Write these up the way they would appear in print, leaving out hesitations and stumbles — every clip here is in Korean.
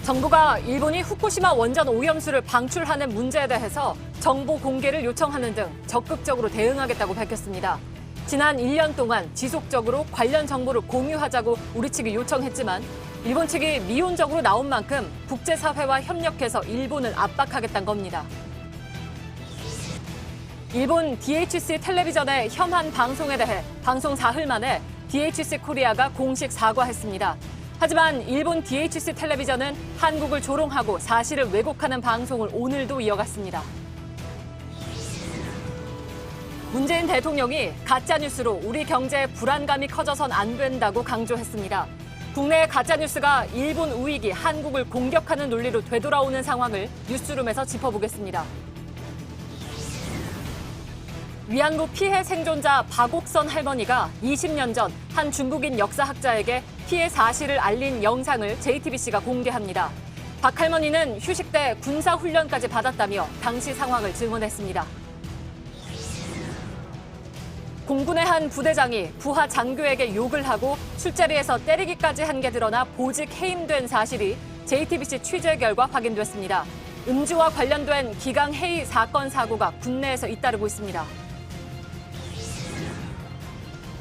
정부가 일본이 후쿠시마 원전 오염수를 방출하는 문제에 대해서 정보 공개를 요청하는 등 적극적으로 대응하겠다고 밝혔습니다. 지난 1년 동안 지속적으로 관련 정보를 공유하자고 우리 측이 요청했지만 일본 측이 미온적으로 나온 만큼 국제사회와 협력해서 일본을 압박하겠다는 겁니다. 일본 DHC 텔레비전의 혐한 방송에 대해 방송 사흘 만에 DHC 코리아가 공식 사과했습니다. 하지만 일본 DHC 텔레비전은 한국을 조롱하고 사실을 왜곡하는 방송을 오늘도 이어갔습니다. 문재인 대통령이 가짜뉴스로 우리 경제에 불안감이 커져선 안 된다고 강조했습니다. 국내 가짜뉴스가 일본 우익이 한국을 공격하는 논리로 되돌아오는 상황을 뉴스룸에서 짚어보겠습니다. 위안부 피해 생존자 박옥선 할머니가 20년 전 한 중국인 역사학자에게 피해 사실을 알린 영상을 JTBC가 공개합니다. 박 할머니는 휴식 때 군사훈련까지 받았다며 당시 상황을 증언했습니다. 공군의 한 부대장이 부하 장교에게 욕을 하고 술자리에서 때리기까지 한 게 드러나 보직 해임된 사실이 JTBC 취재 결과 확인됐습니다. 음주와 관련된 기강 해이 사건 사고가 국내에서 잇따르고 있습니다.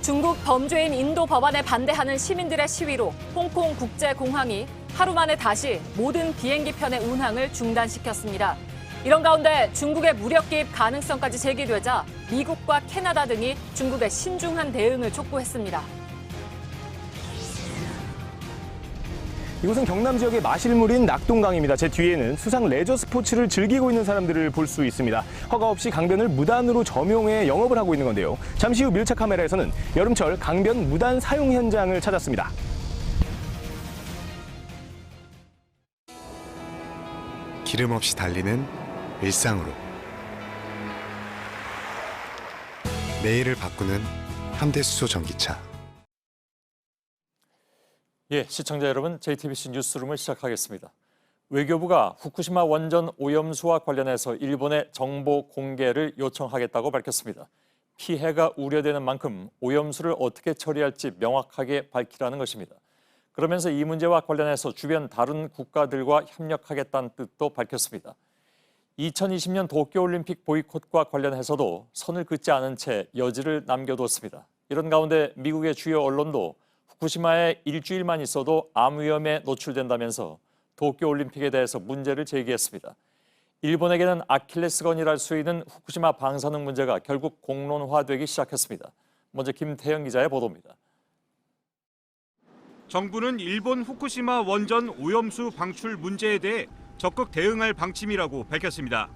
중국 범죄인 인도 법안에 반대하는 시민들의 시위로 홍콩 국제공항이 하루 만에 다시 모든 비행기 편의 운항을 중단시켰습니다. 이런 가운데 중국의 무력 개입 가능성까지 제기되자 미국과 캐나다 등이 중국의 신중한 대응을 촉구했습니다. 이곳은 경남 지역의 마실물인 낙동강입니다. 제 뒤에는 수상 레저 스포츠를 즐기고 있는 사람들을 볼 수 있습니다. 허가 없이 강변을 무단으로 점용해 영업을 하고 있는 건데요. 잠시 후 밀착 카메라에서는 여름철 강변 무단 사용 현장을 찾았습니다. 기름 없이 달리는 일상으로 내일을 바꾸는 현대수소 전기차. 예, 시청자 여러분, JTBC 뉴스룸을 시작하겠습니다. 외교부가 후쿠시마 원전 오염수와 관련해서 일본의 정보 공개를 요청하겠다고 밝혔습니다. 피해가 우려되는 만큼 오염수를 어떻게 처리할지 명확하게 밝히라는 것입니다. 그러면서 이 문제와 관련해서 주변 다른 국가들과 협력하겠다는 뜻도 밝혔습니다. 2020년 도쿄올림픽 보이콧과 관련해서도 선을 긋지 않은 채 여지를 남겨뒀습니다. 이런 가운데 미국의 주요 언론도 후쿠시마에 일주일만 있어도 암 위험에 노출된다면서 도쿄올림픽에 대해서 문제를 제기했습니다. 일본에게는 아킬레스건이랄 수 있는 후쿠시마 방사능 문제가 결국 공론화되기 시작했습니다. 먼저 김태형 기자의 보도입니다. 정부는 일본 후쿠시마 원전 오염수 방출 문제에 대해 적극 대응할 방침이라고 밝혔습니다.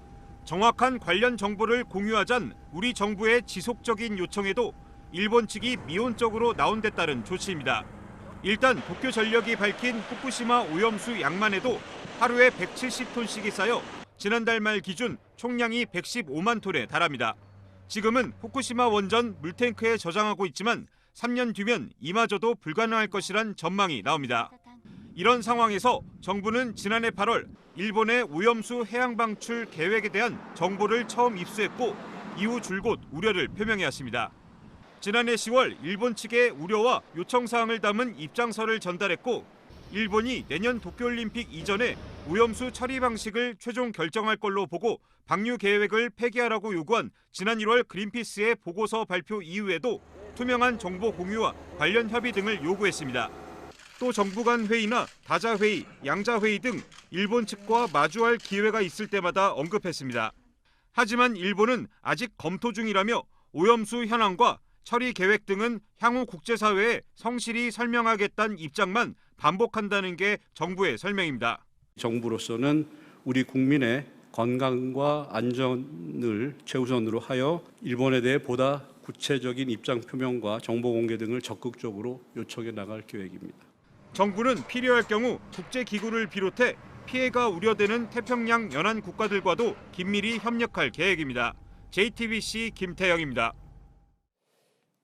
정확한 관련 정보를 공유하잔 우리 정부의 지속적인 요청에도 일본 측이 미온적으로 나온 데 따른 조치입니다. 일단 도쿄전력이 밝힌 후쿠시마 오염수 양만해도 하루에 170톤씩이 쌓여 지난달 말 기준 총량이 115만 톤에 달합니다. 지금은 후쿠시마 원전 물탱크에 저장하고 있지만 3년 뒤면 이마저도 불가능할 것이란 전망이 나옵니다. 이런 상황에서 정부는 지난해 8월 일본의 오염수 해양 방출 계획에 대한 정보를 처음 입수했고 이후 줄곧 우려를 표명해왔습니다. 지난해 10월 일본 측의 우려와 요청사항을 담은 입장서를 전달했고 일본이 내년 도쿄올림픽 이전에 오염수 처리 방식을 최종 결정할 걸로 보고 방류 계획을 폐기하라고 요구한 지난 1월 그린피스의 보고서 발표 이후에도 투명한 정보 공유와 관련 협의 등을 요구했습니다. 또 정부 간 회의나 다자회의, 양자회의 등 일본 측과 마주할 기회가 있을 때마다 언급했습니다. 하지만 일본은 아직 검토 중이라며 오염수 현황과 처리 계획 등은 향후 국제사회에 성실히 설명하겠다는 입장만 반복한다는 게 정부의 설명입니다. 정부로서는 우리 국민의 건강과 안전을 최우선으로 하여 일본에 대해 보다 구체적인 입장 표명과 정보 공개 등을 적극적으로 요청해 나갈 계획입니다. 정부는 필요할 경우 국제기구를 비롯해 피해가 우려되는 태평양 연안 국가들과도 긴밀히 협력할 계획입니다. JTBC 김태영입니다.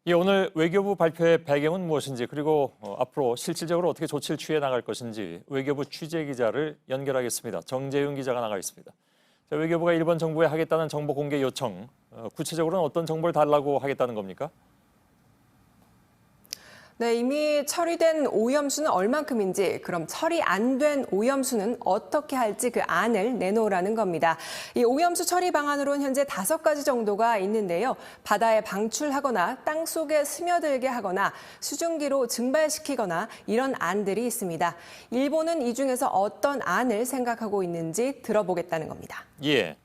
예, 오늘 외교부 발표의 배경은 무엇인지 그리고 앞으로 실질적으로 어떻게 조치를 취해 나갈 것인지 외교부 취재 기자를 연결하겠습니다. 정재윤 기자가 나가 있습니다. 자, 외교부가 일본 정부에 하겠다는 정보 공개 요청, 구체적으로는 어떤 정보를 달라고 하겠다는 겁니까? 네, 이미 처리된 오염수는 얼만큼인지, 그럼 처리 안 된 오염수는 어떻게 할지 그 안을 내놓으라는 겁니다. 이 오염수 처리 방안으로는 현재 5가지 정도가 있는데요. 바다에 방출하거나 땅속에 스며들게 하거나 수증기로 증발시키거나 이런 안들이 있습니다. 일본은 이 중에서 어떤 안을 생각하고 있는지 들어보겠다는 겁니다. 예.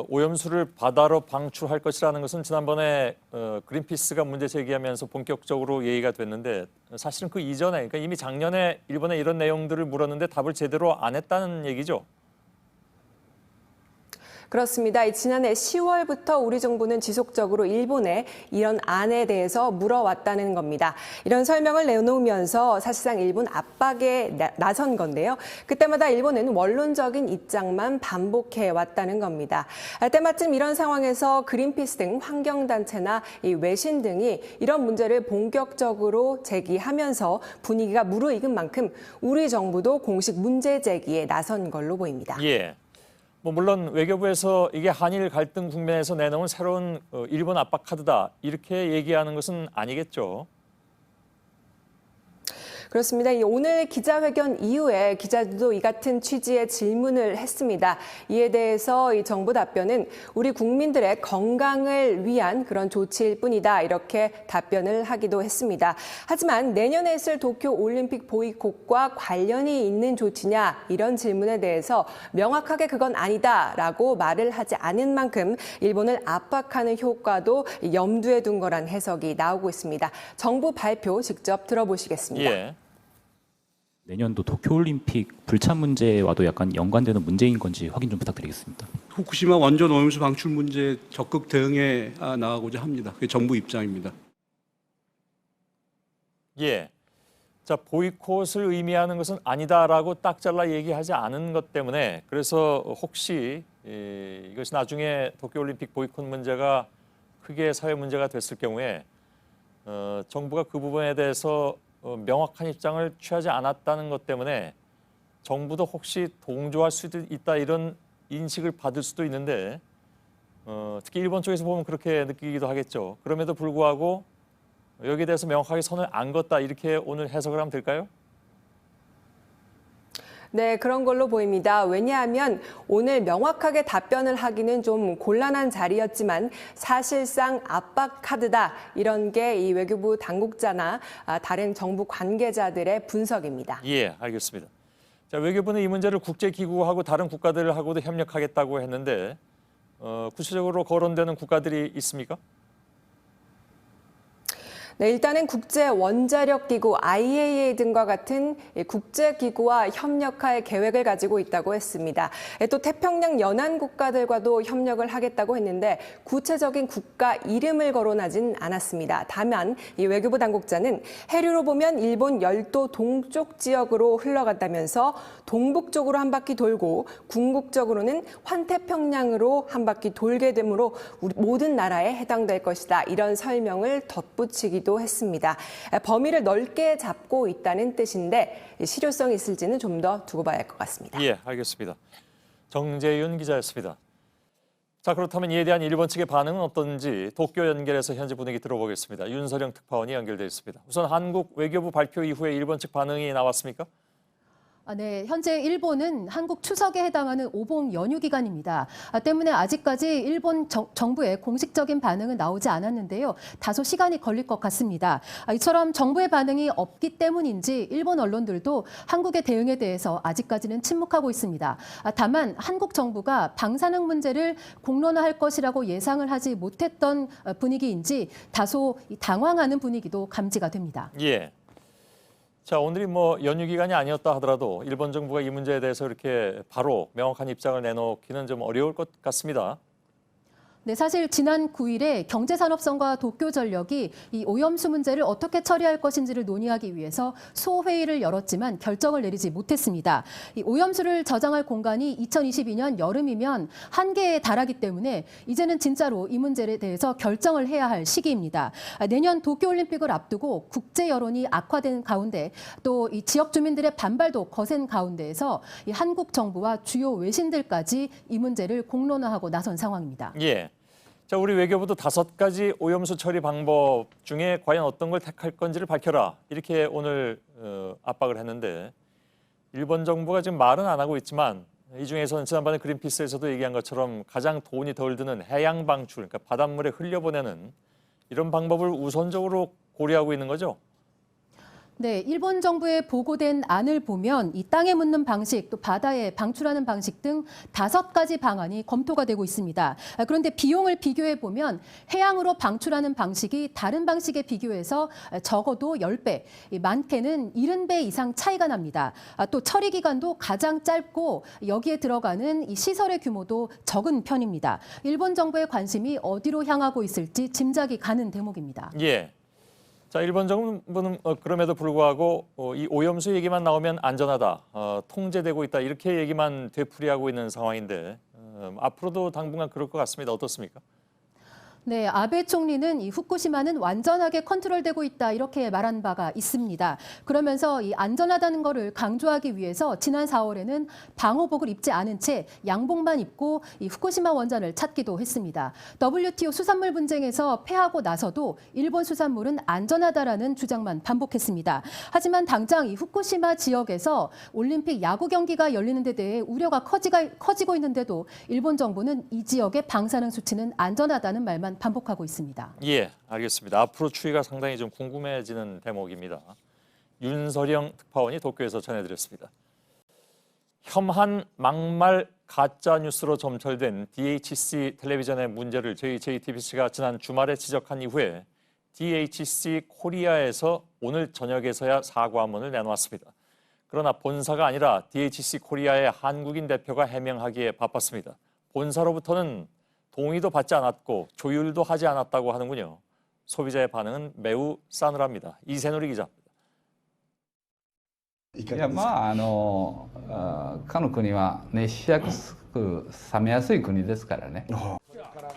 오염수를 바다로 방출할 것이라는 것은 지난번에 그린피스가 문제 제기하면서 본격적으로 얘기가 됐는데 사실은 그 이전에 그러니까 이미 작년에 일본에 이런 내용들을 물었는데 답을 제대로 안 했다는 얘기죠. 그렇습니다. 지난해 10월부터 우리 정부는 지속적으로 일본에 이런 안에 대해서 물어왔다는 겁니다. 이런 설명을 내놓으면서 사실상 일본 압박에 나선 건데요. 그때마다 일본은 원론적인 입장만 반복해 왔다는 겁니다. 때마침 이런 상황에서 그린피스 등 환경단체나 외신 등이 이런 문제를 본격적으로 제기하면서 분위기가 무르익은 만큼 우리 정부도 공식 문제 제기에 나선 걸로 보입니다. 예. 물론 외교부에서 이게 한일 갈등 국면에서 내놓은 새로운 일본 압박 카드다 이렇게 얘기하는 것은 아니겠죠. 그렇습니다. 오늘 기자회견 이후에 기자들도 이 같은 취지의 질문을 했습니다. 이에 대해서 이 정부 답변은 우리 국민들의 건강을 위한 그런 조치일 뿐이다. 이렇게 답변을 하기도 했습니다. 하지만 내년에 있을 도쿄 올림픽 보이콧과 관련이 있는 조치냐 이런 질문에 대해서 명확하게 그건 아니다라고 말을 하지 않은 만큼 일본을 압박하는 효과도 염두에 둔 거란 해석이 나오고 있습니다. 정부 발표 직접 들어보시겠습니다. 예. 내년도 도쿄올림픽 불참 문제와도 약간 연관되는 문제인 건지 확인 좀 부탁드리겠습니다. 후쿠시마 원전 오염수 방출 문제 적극 대응에 나가고자 합니다. 그게 정부 입장입니다. 예. 자, 보이콧을 의미하는 것은 아니다라고 딱 잘라 얘기하지 않은 것 때문에 그래서 혹시 이것이 나중에 도쿄올림픽 보이콧 문제가 크게 사회 문제가 됐을 경우에 정부가 그 부분에 대해서 명확한 입장을 취하지 않았다는 것 때문에 정부도 혹시 동조할 수도 있다 이런 인식을 받을 수도 있는데 특히 일본 쪽에서 보면 그렇게 느끼기도 하겠죠. 그럼에도 불구하고 여기에 대해서 명확하게 선을 안 긋다 이렇게 오늘 해석을 하면 될까요? 네, 그런 걸로 보입니다. 왜냐하면 오늘 명확하게 답변을 하기는 좀 곤란한 자리였지만 사실상 압박 카드다. 이런 게 이 외교부 당국자나 다른 정부 관계자들의 분석입니다. 예, 알겠습니다. 자, 외교부는 이 문제를 국제기구하고 다른 국가들하고도 협력하겠다고 했는데 구체적으로 거론되는 국가들이 있습니까? 네, 일단은 국제원자력기구 IAEA 등과 같은 국제기구와 협력할 계획을 가지고 있다고 했습니다. 또 태평양 연안 국가들과도 협력을 하겠다고 했는데 구체적인 국가 이름을 거론하진 않았습니다. 다만 이 외교부 당국자는 해류로 보면 일본 열도 동쪽 지역으로 흘러간다면서 동북쪽으로 한 바퀴 돌고 궁극적으로는 환태평양으로 한 바퀴 돌게 되므로 우리 모든 나라에 해당될 것이다. 이런 설명을 덧붙이기도 했습니다. 범위를 넓게 잡고 있다는 뜻인데 실효성이 있을지는 좀 더 두고 봐야 할 것 같습니다. 예, 알겠습니다. 정재윤 기자였습니다. 자, 그렇다면 이에 대한 일본 측의 반응은 어떤지 도쿄 연결해서 현재 분위기 들어보겠습니다. 윤서령 특파원이 연결되어 있습니다. 우선 한국 외교부 발표 이후에 일본 측 반응이 나왔습니까? 네, 현재 일본은 한국 추석에 해당하는 오봉 연휴 기간입니다. 때문에 아직까지 일본 정부의 공식적인 반응은 나오지 않았는데요. 다소 시간이 걸릴 것 같습니다. 이처럼 정부의 반응이 없기 때문인지 일본 언론들도 한국의 대응에 대해서 아직까지는 침묵하고 있습니다. 다만 한국 정부가 방사능 문제를 공론화할 것이라고 예상을 하지 못했던 분위기인지 다소 당황하는 분위기도 감지가 됩니다. 예. 자, 오늘이 연휴 기간이 아니었다 하더라도 일본 정부가 이 문제에 대해서 이렇게 바로 명확한 입장을 내놓기는 좀 어려울 것 같습니다. 네, 사실 지난 9일에 경제산업성과 도쿄전력이 이 오염수 문제를 어떻게 처리할 것인지를 논의하기 위해서 소회의를 열었지만 결정을 내리지 못했습니다. 이 오염수를 저장할 공간이 2022년 여름이면 한계에 달하기 때문에 이제는 진짜로 이 문제에 대해서 결정을 해야 할 시기입니다. 내년 도쿄올림픽을 앞두고 국제 여론이 악화된 가운데 또 이 지역 주민들의 반발도 거센 가운데에서 이 한국 정부와 주요 외신들까지 이 문제를 공론화하고 나선 상황입니다. 예. 자, 우리 외교부도 5가지 오염수 처리 방법 중에 과연 어떤 걸 택할 건지를 밝혀라. 이렇게 오늘 압박을 했는데 일본 정부가 지금 말은 안 하고 있지만 이 중에서는 지난번에 그린피스에서도 얘기한 것처럼 가장 돈이 덜 드는 해양 방출, 그러니까 바닷물에 흘려보내는 이런 방법을 우선적으로 고려하고 있는 거죠. 네, 일본 정부의 보고된 안을 보면 이 땅에 묻는 방식, 또 바다에 방출하는 방식 등 5가지 방안이 검토가 되고 있습니다. 그런데 비용을 비교해 보면 해양으로 방출하는 방식이 다른 방식에 비교해서 적어도 10배, 많게는 70배 이상 차이가 납니다. 또 처리 기간도 가장 짧고 여기에 들어가는 이 시설의 규모도 적은 편입니다. 일본 정부의 관심이 어디로 향하고 있을지 짐작이 가는 대목입니다. 예. 자, 일본 정부는 그럼에도 불구하고 이 오염수 얘기만 나오면 안전하다, 통제되고 있다 이렇게 얘기만 되풀이하고 있는 상황인데 앞으로도 당분간 그럴 것 같습니다. 어떻습니까? 네, 아베 총리는 이 후쿠시마는 완전하게 컨트롤되고 있다 이렇게 말한 바가 있습니다. 그러면서 이 안전하다는 거를 강조하기 위해서 지난 4월에는 방호복을 입지 않은 채 양복만 입고 이 후쿠시마 원전을 찾기도 했습니다. WTO 수산물 분쟁에서 패하고 나서도 일본 수산물은 안전하다라는 주장만 반복했습니다. 하지만 당장 이 후쿠시마 지역에서 올림픽 야구 경기가 열리는 데 대해 우려가 커지고 있는데도 일본 정부는 이 지역의 방사능 수치는 안전하다는 말만 반복하고 있습니다. 예, 알겠습니다. 앞으로 추이가 상당히 좀 궁금해지는 대목입니다. 윤서령 특파원이 도쿄에서 전해드렸습니다. 혐한 막말 가짜 뉴스로 점철된 DHC 텔레비전의 문제를 저희 JTBC가 지난 주말에 지적한 이후에 DHC 코리아에서 오늘 저녁에서야 사과문을 내놓았습니다. 그러나 본사가 아니라 DHC 코리아의 한국인 대표가 해명하기에 바빴습니다. 본사로부터는 동의도 받지 않았고 조율도 하지 않았다고 하는군요. 소비자의 반응은 매우 싸늘합니다. 이세누리 기자입니다. いやまあかの国は熱しやすく冷めやすい国ですからね.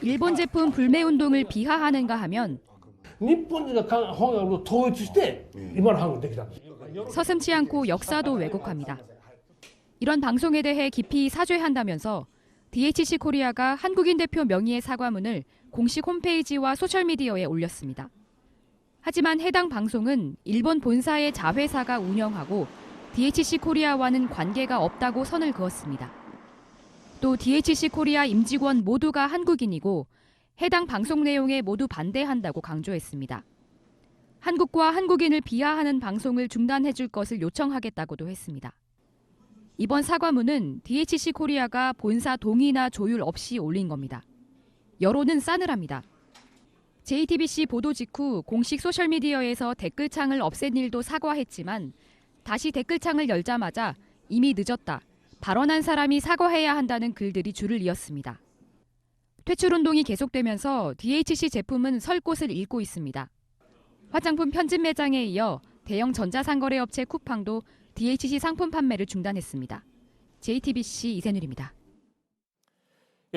일본 제품 불매 운동을 비하하는가 하면 日本人が統一して今の한국できたんです. 서슴지 않고 역사도 왜곡합니다. 이런 방송에 대해 깊이 사죄한다면서 DHC 코리아가 한국인 대표 명의의 사과문을 공식 홈페이지와 소셜미디어에 올렸습니다. 하지만 해당 방송은 일본 본사의 자회사가 운영하고 DHC 코리아와는 관계가 없다고 선을 그었습니다. 또 DHC 코리아 임직원 모두가 한국인이고 해당 방송 내용에 모두 반대한다고 강조했습니다. 한국과 한국인을 비하하는 방송을 중단해줄 것을 요청하겠다고도 했습니다. 이번 사과문은 DHC 코리아가 본사 동의나 조율 없이 올린 겁니다. 여론은 싸늘합니다. JTBC 보도 직후 공식 소셜미디어에서 댓글창을 없앤 일도 사과했지만 다시 댓글창을 열자마자 이미 늦었다, 발언한 사람이 사과해야 한다는 글들이 줄을 이었습니다. 퇴출운동이 계속되면서 DHC 제품은 설 곳을 잃고 있습니다. 화장품 편집 매장에 이어 대형 전자상거래업체 쿠팡도 DHC 상품 판매를 중단했습니다. JTBC 이세누리입니다.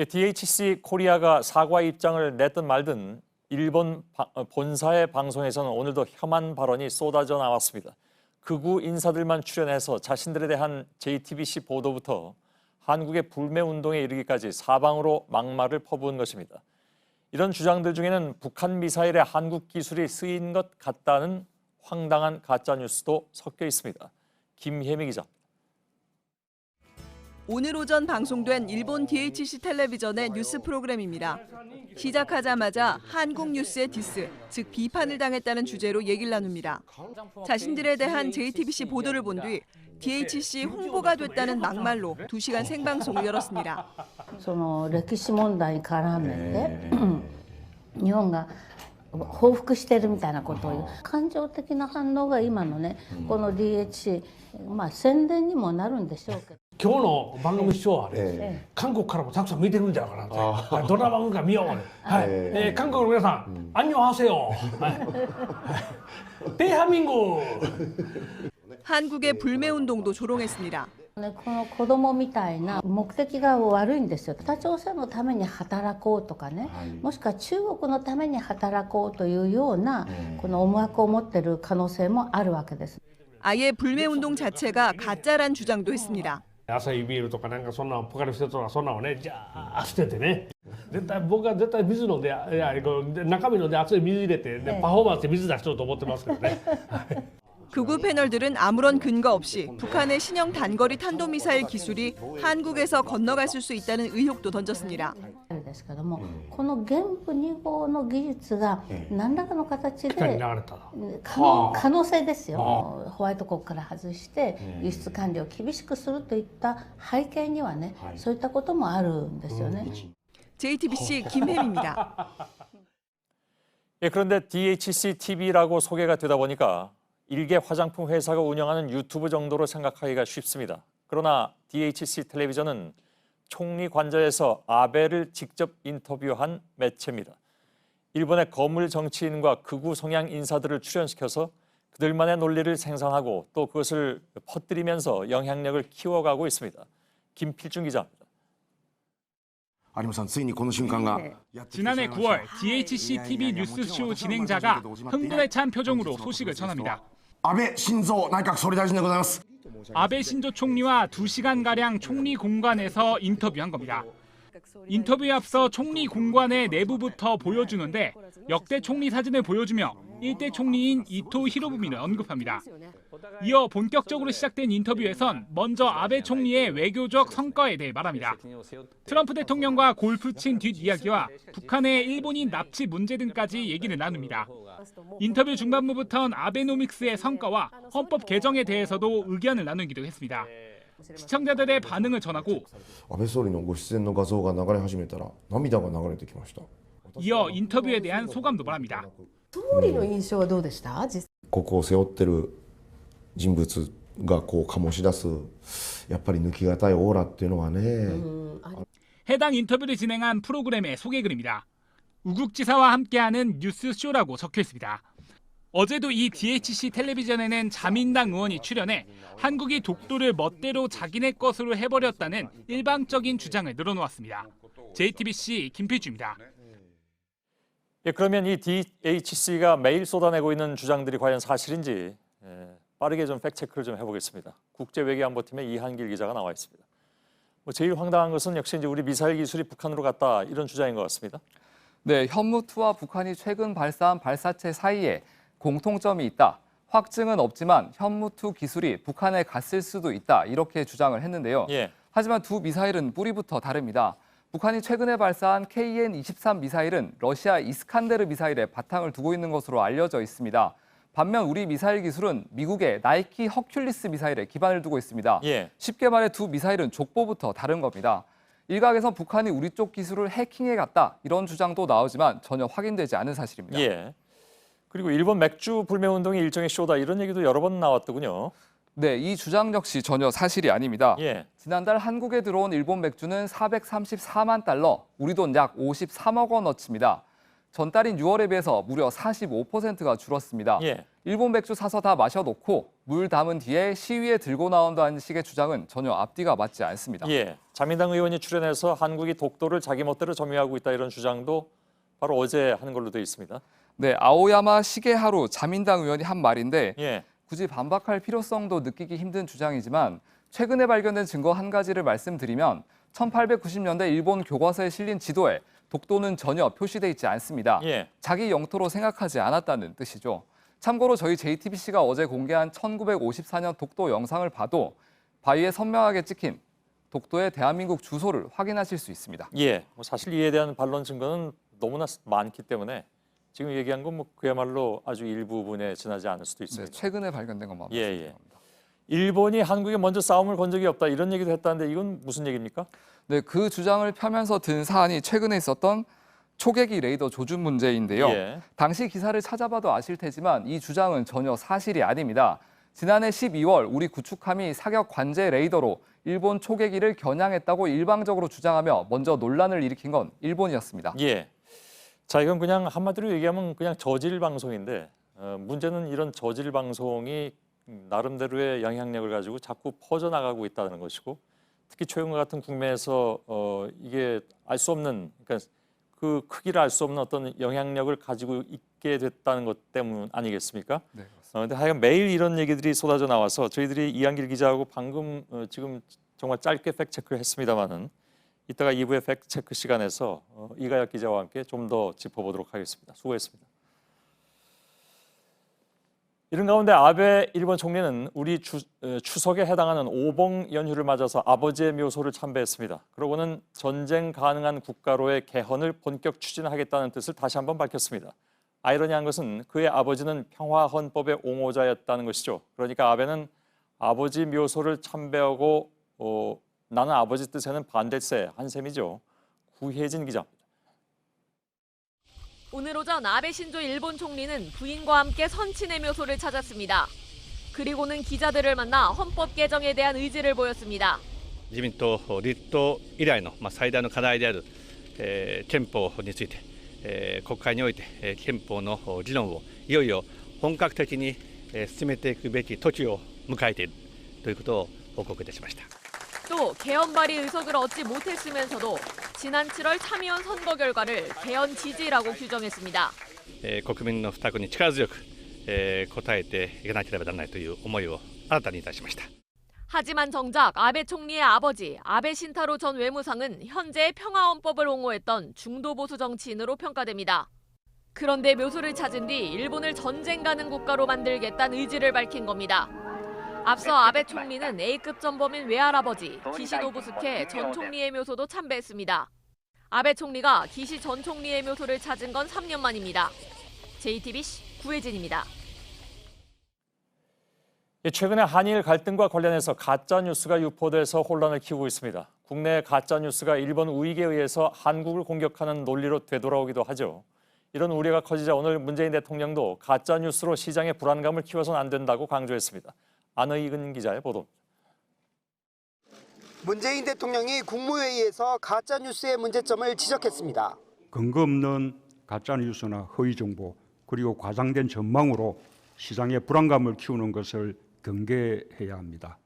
DHC 코리아가 사과 입장을 냈든 말든 일본 본사의 방송에서는 오늘도 혐한 발언이 쏟아져 나왔습니다. 극우 인사들만 출연해서 자신들에 대한 JTBC 보도부터 한국의 불매운동에 이르기까지 사방으로 막말을 퍼부은 것입니다. 이런 주장들 중에는 북한 미사일에 한국 기술이 쓰인 것 같다는 황당한 가짜뉴스도 섞여 있습니다. 김혜미 기자. 오늘 오전 방송된 일본 DHC 텔레비전의 뉴스 프로그램입니다. 시작하자마자 한국 뉴스의 디스, 즉 비판을 당했다는 주제로 얘기를 나눕니다. 자신들에 대한 JTBC 보도를 본 뒤 DHC 홍보가 됐다는 막말로 2시간 생방송을 열었습니다. 歴史問題に絡めて日本が報復してるみたいなことを言う感情的な反応が今のねこの DHC 宣伝にもなるんでしょうけど今日の番組視聴は韓国からもたくさん見てるんじゃないかなとどんな番組か見ようね韓国の皆さんアンニョンハセヨデハミング 한국의 불매운동도 조롱했습니다. この子供みたいな目的が悪いんですよ。北朝鮮のために働こうとかね、もしくは中国のために働こうというようなこの思惑を持っている可能性もあるわけです。 아예 불매운동 자체가 가짜란 주장도 했습니다. アサヒビールとかなんかそんなポカリスエットとかそんなのねじゃあ捨ててね絶対僕は絶対水飲んで、いや中身飲んで熱い水入れて、パフォーマンスで水出しようと思ってますけどね。 극우 패널들은 아무런 근거 없이 북한의 신형 단거리 탄도미사일 기술이 한국에서 건너갔을 수 있다는 의혹도 던졌습니다. ですけども、この原部2号の技術が何らかの形で可能性ですよ。ホワイト国から外して輸出管理を厳しくするといった背景にはね、そういったこともあるんですよね。 JTBC 김혜미입니다. 예, 그런데 DHC TV라고 소개가 되다 보니까 일개 화장품 회사가 운영하는 유튜브 정도로 생각하기가 쉽습니다. 그러나 DHC 텔레비전은 총리 관저에서 아베를 직접 인터뷰한 매체입니다. 일본의 거물 정치인과 극우 성향 인사들을 출연시켜서 그들만의 논리를 생산하고 또 그것을 퍼뜨리면서 영향력을 키워가고 있습니다. 김필중 기자입니다. 지난해 9월 DHC TV 뉴스쇼 진행자가 흥분에 찬 표정으로 소식을 전합니다. 아베 신조内閣総理大臣でございます. 아베 신조 총리와 2시간가량 총리 공관에서 인터뷰한 겁니다. 인터뷰에 앞서 총리 공관의 내부부터 보여주는데 역대 총리 사진을 보여주며 일대 총리인 이토 히로부미를 언급합니다. 이어 본격적으로 시작된 인터뷰에선 먼저 아베 총리의 외교적 성과에 대해 말합니다. 트럼프 대통령과 골프 친 뒷이야기와 북한의 일본인 납치 문제 등까지 얘기를 나눕니다. 인터뷰 중반부부터는 아베노믹스의 성과와 헌법 개정에 대해서도 의견을 나누기도 했습니다. 시청자들의 반응을 전하고 아베総理のご出演の画像が流れ始めたら涙が流れてきました. 이어 인터뷰에 대한 소감도 말합니다. 総理の印象はどうでした？ここを背負ってる人物がこう醸し出すやっぱり抜きがたいオーラっていうのはね. 해당 인터뷰를 진행한 프로그램의 소개글입니다. 우국지사와 함께하는 뉴스쇼라고 적혀 있습니다. 어제도 이 DHC 텔레비전에는 자민당 의원이 출연해 한국이 독도를 멋대로 자기네 것으로 해버렸다는 일방적인 주장을 늘어놓았습니다. JTBC 김필주입니다. 예, 그러면 이 DHC가 매일 쏟아내고 있는 주장들이 과연 사실인지 빠르게 좀 팩트체크를 좀 해보겠습니다. 국제외교안보팀의 이한길 기자가 나와 있습니다. 제일 황당한 것은 역시 이제 우리 미사일 기술이 북한으로 갔다 이런 주장인 것 같습니다. 네, 현무투와 북한이 최근 발사한 발사체 사이에 공통점이 있다. 확증은 없지만 현무투 기술이 북한에 갔을 수도 있다. 이렇게 주장을 했는데요. 예. 하지만 두 미사일은 뿌리부터 다릅니다. 북한이 최근에 발사한 KN-23 미사일은 러시아 이스칸데르 미사일에 바탕을 두고 있는 것으로 알려져 있습니다. 반면 우리 미사일 기술은 미국의 나이키 허큘리스 미사일에 기반을 두고 있습니다. 예. 쉽게 말해 두 미사일은 족보부터 다른 겁니다. 일각에서 북한이 우리 쪽 기술을 해킹해 갔다. 이런 주장도 나오지만 전혀 확인되지 않은 사실입니다. 예. 그리고 일본 맥주 불매운동이 일종의 쇼다 이런 얘기도 여러 번 나왔더군요. 네, 이 주장 역시 전혀 사실이 아닙니다. 예. 지난달 한국에 들어온 일본 맥주는 434만 달러, 우리 돈 약 53억 원어치입니다. 전달인 6월에 비해서 무려 45%가 줄었습니다. 예. 일본 맥주 사서 다 마셔놓고 물 담은 뒤에 시위에 들고 나온다는 식의 주장은 전혀 앞뒤가 맞지 않습니다. 예. 자민당 의원이 출연해서 한국이 독도를 자기 멋대로 점유하고 있다 이런 주장도 바로 어제 하는 걸로 되어 있습니다. 네, 아오야마 시게하루 자민당 의원이 한 말인데 예. 굳이 반박할 필요성도 느끼기 힘든 주장이지만 최근에 발견된 증거 한 가지를 말씀드리면 1890년대 일본 교과서에 실린 지도에 독도는 전혀 표시돼 있지 않습니다. 예. 자기 영토로 생각하지 않았다는 뜻이죠. 참고로 저희 JTBC가 어제 공개한 1954년 독도 영상을 봐도 바위에 선명하게 찍힌 독도의 대한민국 주소를 확인하실 수 있습니다. 예, 사실 이에 대한 반론 증거는 너무나 많기 때문에 지금 얘기한 건 그야말로 아주 일부분에 지나지 않을 수도 있습니다. 네, 최근에 발견된 것만 예. 말씀드립니다. 일본이 한국에 먼저 싸움을 건 적이 없다 이런 얘기도 했다는데 이건 무슨 얘기입니까? 네, 그 주장을 펴면서 든 사안이 최근에 있었던 초계기 레이더 조준 문제인데요. 예. 당시 기사를 찾아봐도 아실 테지만 이 주장은 전혀 사실이 아닙니다. 지난해 12월 우리 구축함이 사격 관제 레이더로 일본 초계기를 겨냥했다고 일방적으로 주장하며 먼저 논란을 일으킨 건 일본이었습니다. 예. 자, 이건 그냥 한마디로 얘기하면 그냥 저질 방송인데 문제는 이런 저질 방송이 나름대로의 영향력을 가지고 자꾸 퍼져나가고 있다는 것이고 특히 최근과 같은 국면에서 이게 알 수 없는 그러니까 그 크기를 알 수 없는 어떤 영향력을 가지고 있게 됐다는 것 때문 아니겠습니까? 네, 근데 하여간 매일 이런 얘기들이 쏟아져 나와서 저희들이 이한길 기자하고 방금 지금 정말 짧게 팩트체크를 했습니다마는 이따가 2부의 팩트체크 시간에서 이가혁 기자와 함께 좀 더 짚어보도록 하겠습니다. 수고했습니다. 이런 가운데 아베 일본 총리는 우리 추석에 해당하는 오봉 연휴를 맞아서 아버지의 묘소를 참배했습니다. 그러고는 전쟁 가능한 국가로의 개헌을 본격 추진하겠다는 뜻을 다시 한번 밝혔습니다. 아이러니한 것은 그의 아버지는 평화헌법의 옹호자였다는 것이죠. 그러니까 아베는 아버지 묘소를 참배하고 나는 아버지 뜻에는 반대세 한 셈이죠. 구혜진 기자입니다. 오늘 오전 아베 신조 일본 총리는 부인과 함께 선친의 묘소를 찾았습니다. 그리고는 기자들을 만나 헌법 개정에 대한 의지를 보였습니다. 自民党立党以来の最大の課題である憲法について国会において憲法の議論をいよいよ本格的に進めていくべき時を迎えているということを報告いたしました。 또 개헌 발의 의석을 얻지 못했으면서도 지난 7월 참의원 선거 결과를 개헌 지지라고 규정했습니다. 国民の負託に力強く応えていかなければならないという思いを新たにいたしました。 하지만 정작 아베 총리의 아버지 아베 신타로 전 외무상은 현재의 평화헌법을 옹호했던 중도 보수 정치인으로 평가됩니다. 그런데 묘소를 찾은 뒤 일본을 전쟁 가능 국가로 만들겠다는 의지를 밝힌 겁니다. 앞서 아베 총리는 A급 전범인 외할아버지 기시 노부스케 전 총리의 묘소도 참배했습니다. 아베 총리가 기시 전 총리의 묘소를 찾은 건 3년 만입니다. JTBC 구혜진입니다. 최근에 한일 갈등과 관련해서 가짜뉴스가 유포돼서 혼란을 키우고 있습니다. 국내 가짜뉴스가 일본 우익에 의해서 한국을 공격하는 논리로 되돌아오기도 하죠. 이런 우려가 커지자 오늘 문재인 대통령도 가짜뉴스로 시장의 불안감을 키워서는 안 된다고 강조했습니다. 안의근 기자의 보도입니다. 문재인 대통령이 국무회의에서 가짜뉴스의 문제점을 지적했습니다. 근거 없는 가짜뉴스나 허위정보 그리고 과장된 전망으로 시장의 불안감을 키우는 것을 경계해야 합니다.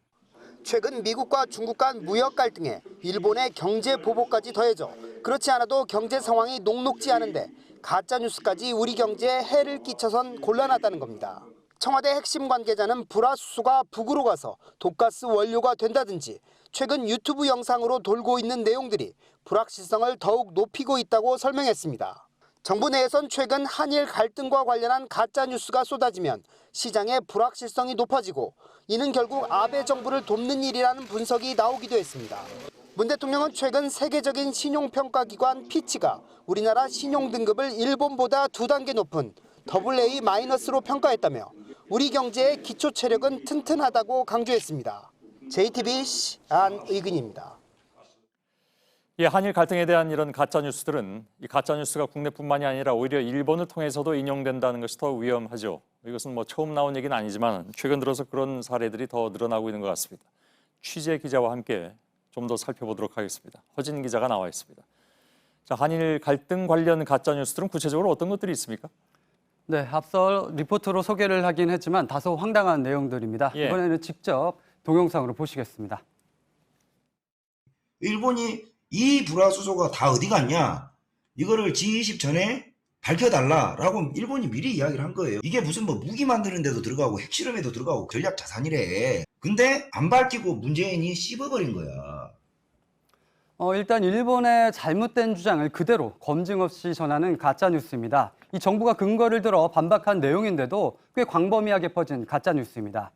최근 미국과 중국 간 무역 갈등에 일본의 경제 보복까지 더해져 그렇지 않아도 경제 상황이 녹록지 않은데 가짜뉴스까지 우리 경제에 해를 끼쳐선 곤란하다는 겁니다. 청와대 핵심 관계자는 불화수소가 북으로 가서 독가스 원료가 된다든지 최근 유튜브 영상으로 돌고 있는 내용들이 불확실성을 더욱 높이고 있다고 설명했습니다. 정부 내에선 최근 한일 갈등과 관련한 가짜뉴스가 쏟아지면 시장의 불확실성이 높아지고 이는 결국 아베 정부를 돕는 일이라는 분석이 나오기도 했습니다. 문 대통령은 최근 세계적인 신용평가기관 피치가 우리나라 신용등급을 일본보다 2단계 높은 AA-로 평가했다며 우리 경제의 기초 체력은 튼튼하다고 강조했습니다. JTBC 안의근입니다. 한일 갈등에 대한 이런 가짜뉴스들은 이 가짜뉴스가 국내뿐만이 아니라 오히려 일본을 통해서도 인용된다는 것이 더 위험하죠. 이것은 처음 나온 얘기는 아니지만 최근 들어서 그런 사례들이 더 늘어나고 있는 것 같습니다. 취재 기자와 함께 좀 더 살펴보도록 하겠습니다. 허진 기자가 나와 있습니다. 자, 한일 갈등 관련 가짜뉴스들은 구체적으로 어떤 것들이 있습니까? 네, 앞서 리포트로 소개를 하긴 했지만 다소 황당한 내용들입니다. 이번에는 직접 동영상으로 보시겠습니다. 일본이 이 불화수소가 다 어디 갔냐? 이거를 G20 전에 밝혀달라라고 일본이 미리 이야기를 한 거예요. 이게 무슨 무기 만드는 데도 들어가고 핵실험에도 들어가고 전략 자산이래. 근데 안 밝히고 문재인이 씹어버린 거야. 일단 일본의 잘못된 주장을 그대로 검증 없이 전하는 가짜뉴스입니다. 이 정부가 근거를 들어 반박한 내용인데도 꽤 광범위하게 퍼진 가짜뉴스입니다.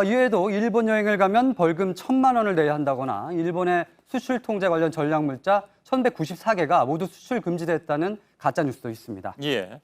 이외에도 일본 여행을 가면 벌금 1,000만 원을 내야 한다거나 일본의 수출 통제 관련 전략물자 1,194개가 모두 수출 금지됐다는 가짜뉴스도 있습니다. 예.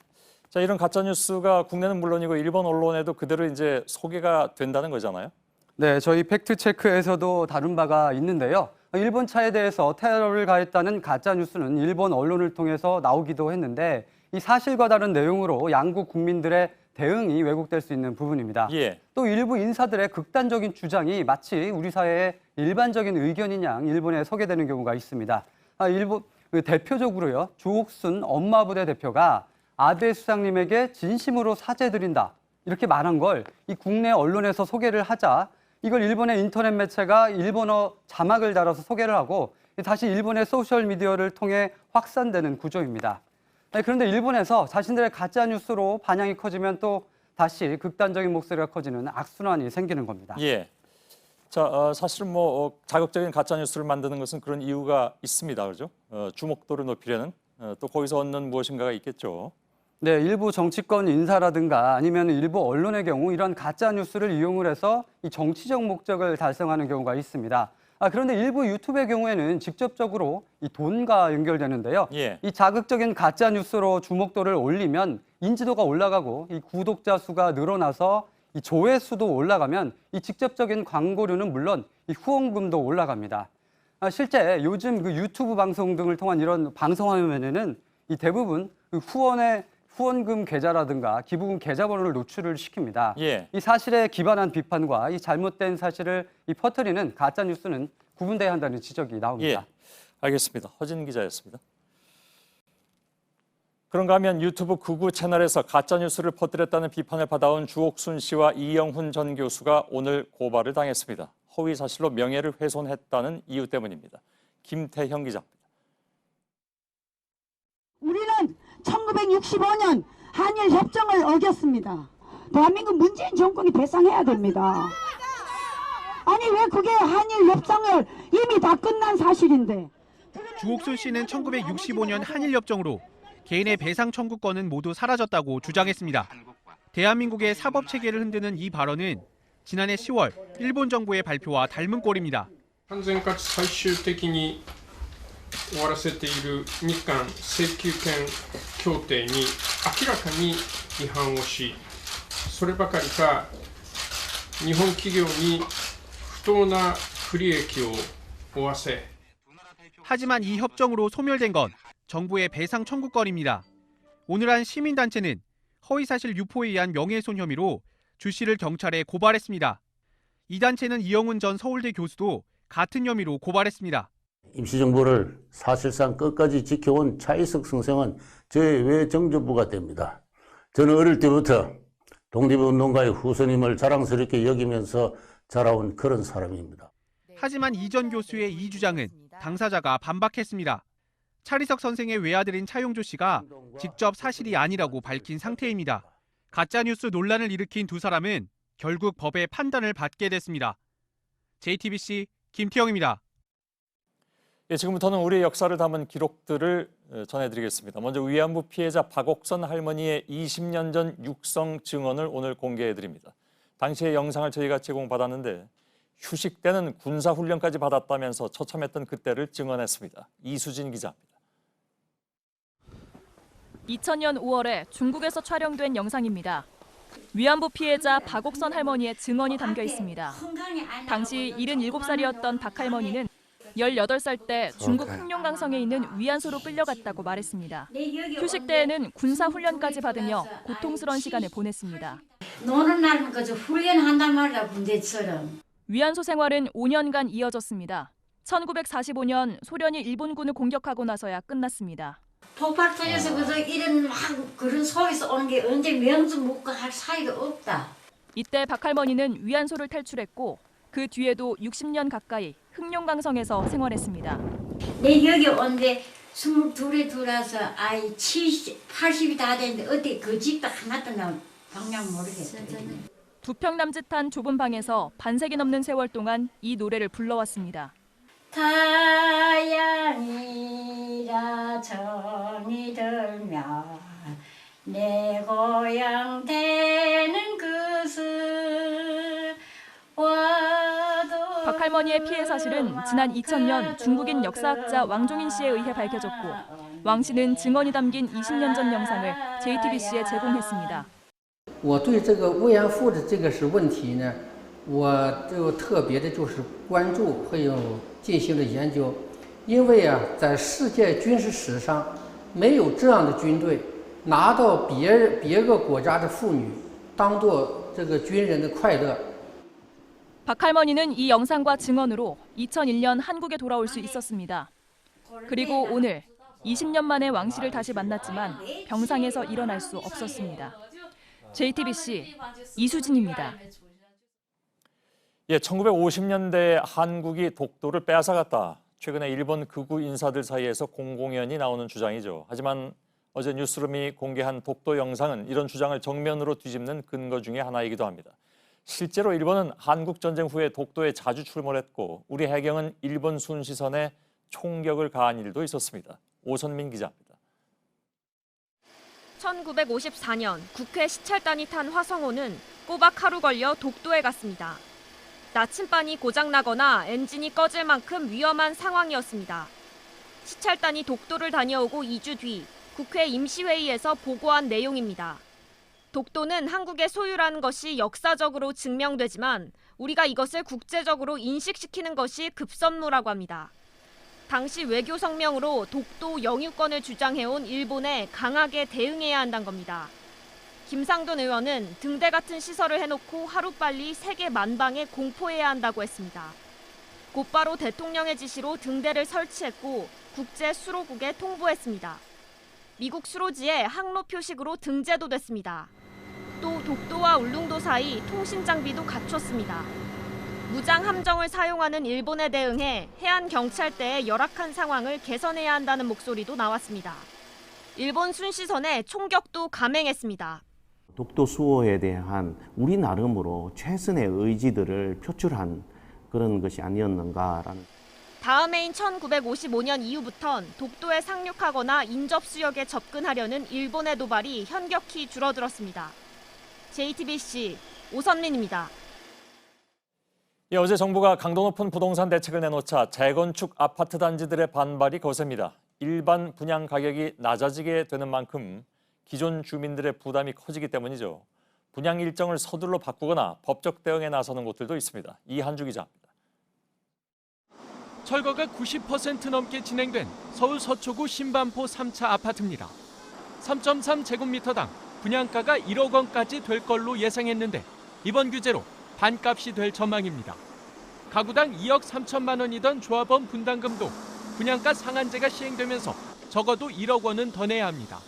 자, 이런 가짜뉴스가 국내는 물론이고 일본 언론에도 그대로 이제 소개가 된다는 거잖아요. 네, 저희 팩트체크에서도 다룬 바가 있는데요. 일본 차에 대해서 테러를 가했다는 가짜뉴스는 일본 언론을 통해서 나오기도 했는데 이 사실과 다른 내용으로 양국 국민들의 대응이 왜곡될 수 있는 부분입니다. 또 일부 인사들의 극단적인 주장이 마치 우리 사회의 일반적인 의견인 양 일본에 소개되는 경우가 있습니다. 일본 대표적으로요, 조옥순 엄마부대 대표가 아베 수상님에게 진심으로 사죄드린다 이렇게 말한 걸 이 국내 언론에서 소개를 하자 이걸 일본의 인터넷 매체가 일본어 자막을 달아서 소개를 하고 다시 일본의 소셜미디어를 통해 확산되는 구조입니다. 그런데 일본에서 자신들의 가짜뉴스로 반향이 커지면 또 다시 극단적인 목소리가 커지는 악순환이 생기는 겁니다. 예. 자, 사실은 뭐 자극적인 가짜 뉴스를 만드는 것은 그런 이유가 있습니다, 그렇죠? 주목도를 높이려는 또 거기서 얻는 무엇인가가 있겠죠. 네, 일부 정치권 인사라든가 아니면 일부 언론의 경우 이런 가짜 뉴스를 이용을 해서 이 정치적 목적을 달성하는 경우가 있습니다. 그런데 일부 유튜브의 경우에는 직접적으로 이 돈과 연결되는데요. 예. 이 자극적인 가짜 뉴스로 주목도를 올리면 인지도가 올라가고 이 구독자 수가 늘어나서 이 조회수도 올라가면 이 직접적인 광고료는 물론 이 후원금도 올라갑니다. 실제 요즘 그 유튜브 방송 등을 통한 이런 방송 화면에는 이 대부분 그 후원금 계좌라든가 기부금 계좌번호를 노출을 시킵니다. 예. 이 사실에 기반한 비판과 이 잘못된 사실을 이 퍼뜨리는 가짜 뉴스는 구분돼야 한다는 지적이 나옵니다. 예, 알겠습니다. 허진 기자였습니다. 그런가 하면 유튜브 극우 채널에서 가짜 뉴스를 퍼뜨렸다는 비판을 받아온 주옥순 씨와 이영훈 전 교수가 오늘 고발을 당했습니다. 허위 사실로 명예를 훼손했다는 이유 때문입니다. 김태형 기자입니다. 우리는 1965년 한일 협정을 어겼습니다. 대한민국 문재인 정권이 배상해야 됩니다. 아니 왜 그게 한일 협정을 이미 다 끝난 사실인데. 주옥순 씨는 1965년 한일 협정으로 개인의 배상 청구권은 모두 사라졌다고 주장했습니다. 대한민국의 사법 체계를 흔드는 이 발언은 지난해 10월 일본 정부의 발표와 닮은 꼴입니다. 完全かつ最終的に終わらせている日韓請求権協定に明らかに違反をし、そればかりか日本企業に不当な不利益を負わせ 하지만 이 협정으로 소멸된 건 정부의 배상 청구권입니다. 오늘 한 시민단체는 허위사실 유포에 의한 명예훼손 혐의로 주 씨를 경찰에 고발했습니다. 이 단체는 이영훈 전 서울대 교수도 같은 혐의로 고발했습니다. 임시정부를 사실상 끝까지 지켜온 차이석 선생은 저의 외정조부가 됩니다. 저는 어릴 때부터 독립운동가의 후손임을 자랑스럽게 여기면서 자라온 그런 사람입니다. 하지만 이 전 교수의 이 주장은 당사자가 반박했습니다. 차리석 선생의 외아들인 차용조 씨가 직접 사실이 아니라고 밝힌 상태입니다. 가짜뉴스 논란을 일으킨 두 사람은 결국 법의 판단을 받게 됐습니다. JTBC 김태형입니다. 예, 지금부터는 우리의 역사를 담은 기록들을 전해드리겠습니다. 먼저 위안부 피해자 박옥선 할머니의 20년 전 육성 증언을 오늘 공개해드립니다. 당시의 영상을 저희가 제공받았는데 휴식 때는 군사훈련까지 받았다면서 처참했던 그때를 증언했습니다. 이수진 기자입니다. 2000년 5월에 중국에서 촬영된 영상입니다. 위안부 피해자 박옥선 할머니의 증언이 담겨 있습니다. 당시 77살이었던 박 할머니는 18살 때 중국 흑룡강성에 있는 위안소로 끌려갔다고 말했습니다. 휴식 때에는 군사훈련까지 받으며 고통스러운 시간을 보냈습니다. 노는 날은 그저 훈련한단 말이야, 군대처럼. 위안소 생활은 5년간 이어졌습니다. 1945년 소련이 일본군을 공격하고 나서야 끝났습니다. 폭발 터져서 그저 이런 막 그런 소리서 오는 게 언제 명주 묻고 할 사이가 없다. 이때 박 할머니는 위안소를 탈출했고 그 뒤에도 60년 가까이 흑룡강성에서 생활했습니다. 내 여기 온데 22에 들어와서 아이 70, 80이 다 됐는데 어떻게 그 집도 하나도 나 방향 모르겠어요. 두 평 남짓한 좁은 방에서 반세기 넘는 세월 동안 이 노래를 불러왔습니다. 타양이라 정이 들면 내 고향 되는 것을 와도. 박 할머니의 피해 사실은 지난 2000년 중국인 역사학자 왕종인 씨에 의해 밝혀졌고 왕 씨는 증언이 담긴 20년 전 영상을 JTBC에 제공했습니다. 我对这个慰安妇的这个是问题呢，我就特别的就是关注，还有进行了研究，因为啊，在世界军事史上没有这样的军队拿到别个国家的妇女当做这个军人的快乐。 박 할머니는 이 영상과 증언으로 2001년 한국에 돌아올 수 있었습니다. 그리고 오늘 20년 만에 왕 씨를 다시 만났지만 병상에서 일어날 수 없었습니다. JTBC 이수진입니다. 예, 1950년대에 한국이 독도를 빼앗아갔다. 최근에 일본 극우 인사들 사이에서 공공연히 나오는 주장이죠. 하지만 어제 뉴스룸이 공개한 독도 영상은 이런 주장을 정면으로 뒤집는 근거 중에 하나이기도 합니다. 실제로 일본은 한국 전쟁 후에 독도에 자주 출몰했고 우리 해경은 일본 순시선에 총격을 가한 일도 있었습니다. 오선민 기자입니다. 1954년 국회 시찰단이 탄 화성호는 꼬박 하루 걸려 독도에 갔습니다. 나침반이 고장나거나 엔진이 꺼질 만큼 위험한 상황이었습니다. 시찰단이 독도를 다녀오고 2주 뒤 국회 임시회의에서 보고한 내용입니다. 독도는 한국의 소유라는 것이 역사적으로 증명되지만 우리가 이것을 국제적으로 인식시키는 것이 급선무라고 합니다. 당시 외교 성명으로 독도 영유권을 주장해온 일본에 강하게 대응해야 한다는 겁니다. 김상돈 의원은 등대 같은 시설을 해놓고 하루빨리 세계 만방에 공포해야 한다고 했습니다. 곧바로 대통령의 지시로 등대를 설치했고 국제 수로국에 통보했습니다. 미국 수로지에 항로 표식으로 등재도 됐습니다. 또 독도와 울릉도 사이 통신 장비도 갖췄습니다. 무장 함정을 사용하는 일본에 대응해 해안 경찰대의 열악한 상황을 개선해야 한다는 목소리도 나왔습니다. 일본 순시선에 총격도 감행했습니다. 독도 수호에 대한 우리 나름으로 최선의 의지들을 표출한 그런 것이 아니었는가라는. 다음 해인 1955년 이후부턴 독도에 상륙하거나 인접수역에 접근하려는 일본의 도발이 현격히 줄어들었습니다. JTBC 오선민입니다. 어제 정부가 강도 높은 부동산 대책을 내놓자 재건축 아파트 단지들의 반발이 거셉니다. 일반 분양 가격이 낮아지게 되는 만큼 기존 주민들의 부담이 커지기 때문이죠. 분양 일정을 서둘러 바꾸거나 법적 대응에 나서는 곳들도 있습니다. 이한주 기자입니다. 철거가 90% 넘게 진행된 서울 서초구 신반포 3차 아파트입니다. 3.3제곱미터당 분양가가 1억 원까지 될 걸로 예상했는데 이번 규제로 반값이 될 전망입니다. 가구당 2억 3천만 원이던 조합원 분담금도 분양가 상한제가 시행되면서 적어도 1억 원은 더 내야 합니다.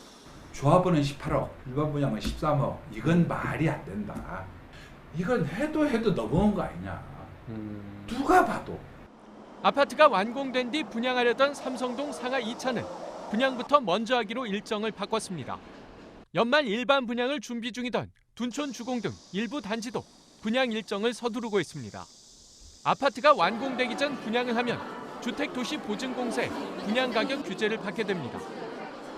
조합원은 18억, 일반 분양은 13억. 이건 말이 안 된다. 이건 해도 너무한 거 아니냐. 누가 봐도. 아파트가 완공된 뒤 분양하려던 삼성동 상하 2차는 분양부터 먼저 하기로 일정을 바꿨습니다. 연말 일반 분양을 준비 중이던 둔촌 주공 등 일부 단지도 분양 일정을 서두르고 있습니다. 아파트가 완공되기 전 분양을 하면 주택도시보증공사에 분양가격 규제를 받게 됩니다.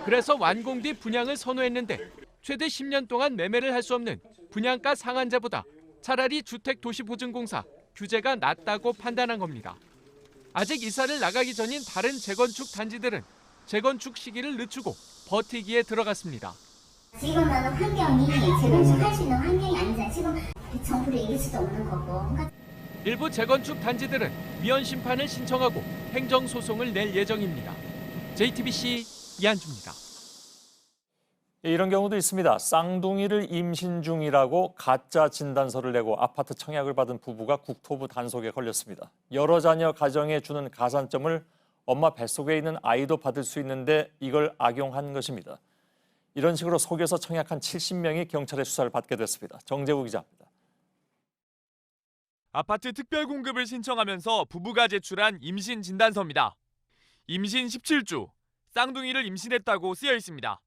그래서 완공 뒤 분양을 선호했는데 최대 10년 동안 매매를 할 수 없는 분양가 상한제보다 차라리 주택도시보증공사 규제가 낫다고 판단한 겁니다. 아직 이사를 나가기 전인 다른 재건축 단지들은 재건축 시기를 늦추고 버티기에 들어갔습니다. 지금은 환경이 재건축할 수 있는 환경이 아니잖아요. 지금 정부를 이길 수도 없는 거고. 일부 재건축 단지들은 위헌 심판을 신청하고 행정소송을 낼 예정입니다. JTBC 이한주입니다. 이런 경우도 있습니다. 쌍둥이를 임신 중이라고 가짜 진단서를 내고 아파트 청약을 받은 부부가 국토부 단속에 걸렸습니다. 여러 자녀 가정에 주는 가산점을 엄마 뱃속에 있는 아이도 받을 수 있는데 이걸 악용한 것입니다. 이런 식으로 속여서 청약한 70명이 경찰의 수사를 받게 됐습니다. 정재우 기자입니다. 아파트 특별 공급을 신청하면서 부부가 제출한 임신 진단서입니다. 임신 17주, 쌍둥이를 임신했다고 쓰여 있습니다.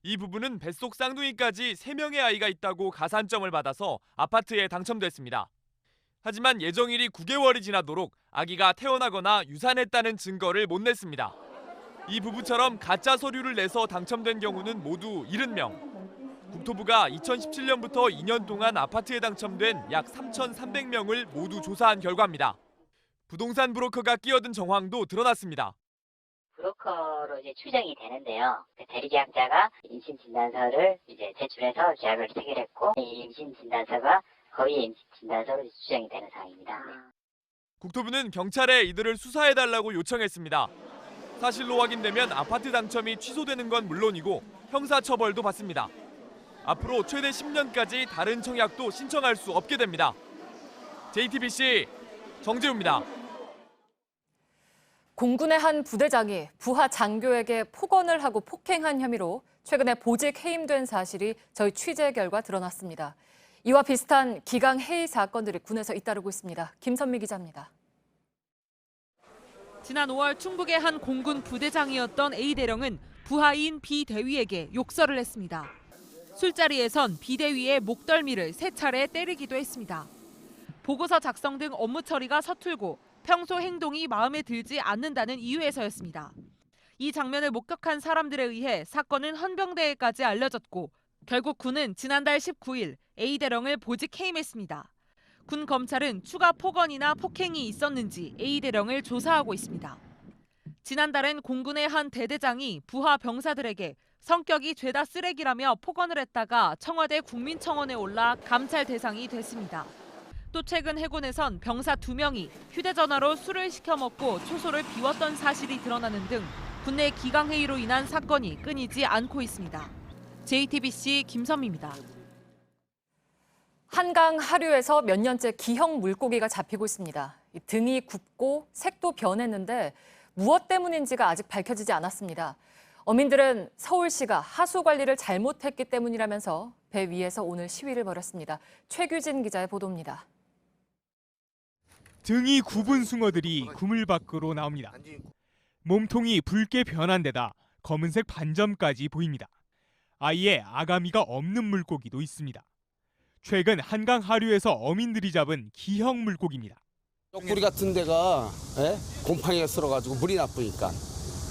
이 부부는 뱃속 쌍둥이까지 3명의 아이가 있다고 가산점을 받아서 아파트에 당첨됐습니다. 하지만 예정일이 9개월이 지나도록 아기가 태어나거나 유산했다는 증거를 못 냈습니다. 이 부부처럼 가짜 서류를 내서 당첨된 경우는 모두 70명. 국토부가 2017년부터 2년 동안 아파트에 당첨된 약 3,300명을 모두 조사한 결과입니다. 부동산 브로커가 끼어든 정황도 드러났습니다. 브로커로 이제 추정이 되는데요. 대리계약자가 임신 진단서를 이제 제출해서 계약을 체결했고 이 임신 진단서가 거의 임신 진단서로 추정이 되는 상황입니다. 국토부는 경찰에 이들을 수사해달라고 요청했습니다. 사실로 확인되면 아파트 당첨이 취소되는 건 물론이고 형사처벌도 받습니다. 앞으로 최대 10년까지 다른 청약도 신청할 수 없게 됩니다. JTBC 정재우입니다. 공군의 한 부대장이 부하 장교에게 폭언을 하고 폭행한 혐의로 최근에 보직 해임된 사실이 저희 취재 결과 드러났습니다. 이와 비슷한 기강 해이 사건들이 군에서 잇따르고 있습니다. 김선미 기자입니다. 지난 5월 충북의 한 공군 부대장이었던 A대령은 부하인 B 대위에게 욕설을 했습니다. 술자리에선 비대위의 목덜미를 3차례 때리기도 했습니다. 보고서 작성 등 업무 처리가 서툴고 평소 행동이 마음에 들지 않는다는 이유에서였습니다. 이 장면을 목격한 사람들에 의해 사건은 헌병대에까지 알려졌고 결국 군은 지난달 19일 A대령을 보직 해임했습니다. 군 검찰은 추가 폭언이나 폭행이 있었는지 A대령을 조사하고 있습니다. 지난달엔 공군의 한 대대장이 부하 병사들에게 성격이 죄다 쓰레기라며 폭언을 했다가 청와대 국민청원에 올라 감찰 대상이 됐습니다. 또 최근 해군에선 병사 2명이 휴대전화로 술을 시켜 먹고 초소를 비웠던 사실이 드러나는 등 군내 기강회의로 인한 사건이 끊이지 않고 있습니다. JTBC 김선미입니다. 한강 하류에서 몇 년째 기형 물고기가 잡히고 있습니다. 등이 굽고 색도 변했는데 무엇 때문인지가 아직 밝혀지지 않았습니다. 어민들은 서울시가 하수 관리를 잘못했기 때문이라면서 배 위에서 오늘 시위를 벌였습니다. 최규진 기자의 보도입니다. 등이 굽은 숭어들이 그물 밖으로 나옵니다. 몸통이 붉게 변한 데다 검은색 반점까지 보입니다. 아예 아가미가 없는 물고기도 있습니다. 최근 한강 하류에서 어민들이 잡은 기형 물고기입니다. 옆구리 같은 데가 곰팡이가 쓸어가지고 물이 나쁘니까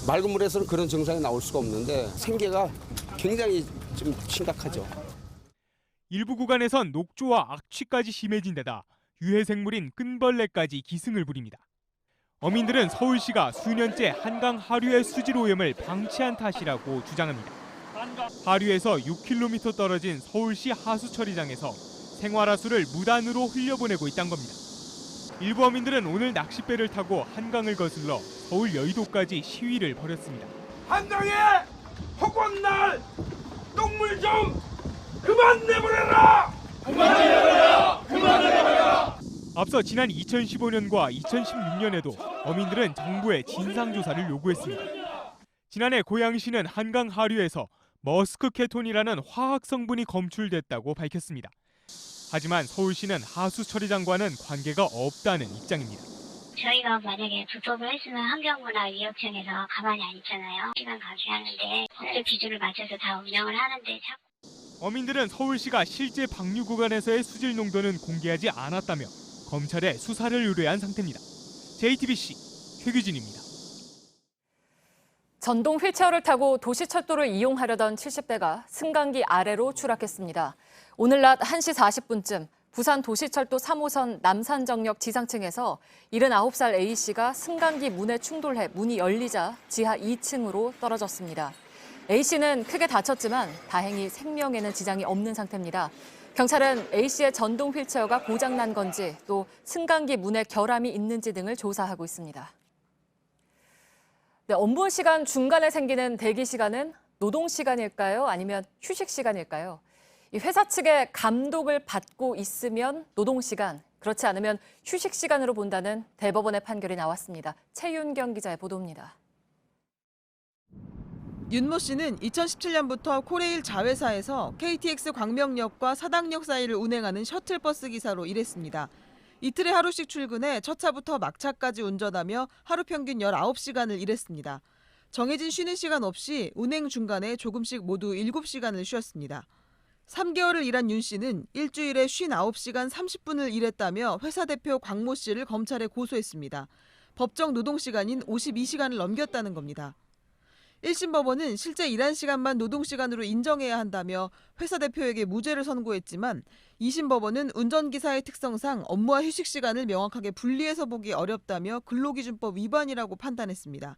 맑은 물에서는 그런 증상이 나올 수가 없는데 생계가 굉장히 좀 심각하죠. 일부 구간에선 녹조와 악취까지 심해진 데다 유해생물인 끈벌레까지 기승을 부립니다. 어민들은 서울시가 수년째 한강 하류의 수질 오염을 방치한 탓이라고 주장합니다. 하류에서 6km 떨어진 서울시 하수처리장에서 생활하수를 무단으로 흘려보내고 있다는 겁니다. 일부 어민들은 오늘 낚싯배를 타고 한강을 거슬러 서울 여의도까지 시위를 벌였습니다. 한강에 허권날 똥물 좀 그만 내보내라! 그만 내보내라! 그만 내보내라! 앞서 지난 2015년과 2016년에도 어민들은 정부에 진상조사를 요구했습니다. 지난해 고양시는 한강 하류에서 머스크케톤이라는 화학 성분이 검출됐다고 밝혔습니다. 하지만 서울시는 하수처리장과는 관계가 없다는 입장입니다. 저희가 만약에 불법을 했으면 환경문화위협청에서 가만히 안 있잖아요. 시간 가게 하는데 법적 기준을 맞춰서 다 운영을 하는데 자꾸. 어민들은 서울시가 실제 방류 구간에서의 수질 농도는 공개하지 않았다며 검찰에 수사를 의뢰한 상태입니다. JTBC 최규진입니다. 전동 휠체어를 타고 도시철도를 이용하려던 70대가 승강기 아래로 추락했습니다. 오늘 낮 1시 40분쯤 부산 도시철도 3호선 남산정역 지상층에서 79살 A씨가 승강기 문에 충돌해 문이 열리자 지하 2층으로 떨어졌습니다. A씨는 크게 다쳤지만 다행히 생명에는 지장이 없는 상태입니다. 경찰은 A씨의 전동 휠체어가 고장난 건지 또 승강기 문에 결함이 있는지 등을 조사하고 있습니다. 네, 업무 시간 중간에 생기는 대기 시간은 노동 시간일까요? 아니면 휴식 시간일까요? 이 회사 측의 감독을 받고 있으면 노동 시간, 그렇지 않으면 휴식 시간으로 본다는 대법원의 판결이 나왔습니다. 최윤경 기자의 보도입니다. 윤모 씨는 2017년부터 코레일 자회사에서 KTX 광명역과 사당역 사이를 운행하는 셔틀버스 기사로 일했습니다. 이틀에 하루씩 출근해 첫 차부터 막차까지 운전하며 하루 평균 19시간을 일했습니다. 정해진 쉬는 시간 없이 운행 중간에 조금씩 모두 7시간을 쉬었습니다. 3개월을 일한 윤 씨는 일주일에 59시간 30분을 일했다며 회사 대표 광모 씨를 검찰에 고소했습니다. 법정 노동시간인 52시간을 넘겼다는 겁니다. 1심 법원은 실제 일한 시간만 노동시간으로 인정해야 한다며 회사 대표에게 무죄를 선고했지만 2심 법원은 운전기사의 특성상 업무와 휴식 시간을 명확하게 분리해서 보기 어렵다며 근로기준법 위반이라고 판단했습니다.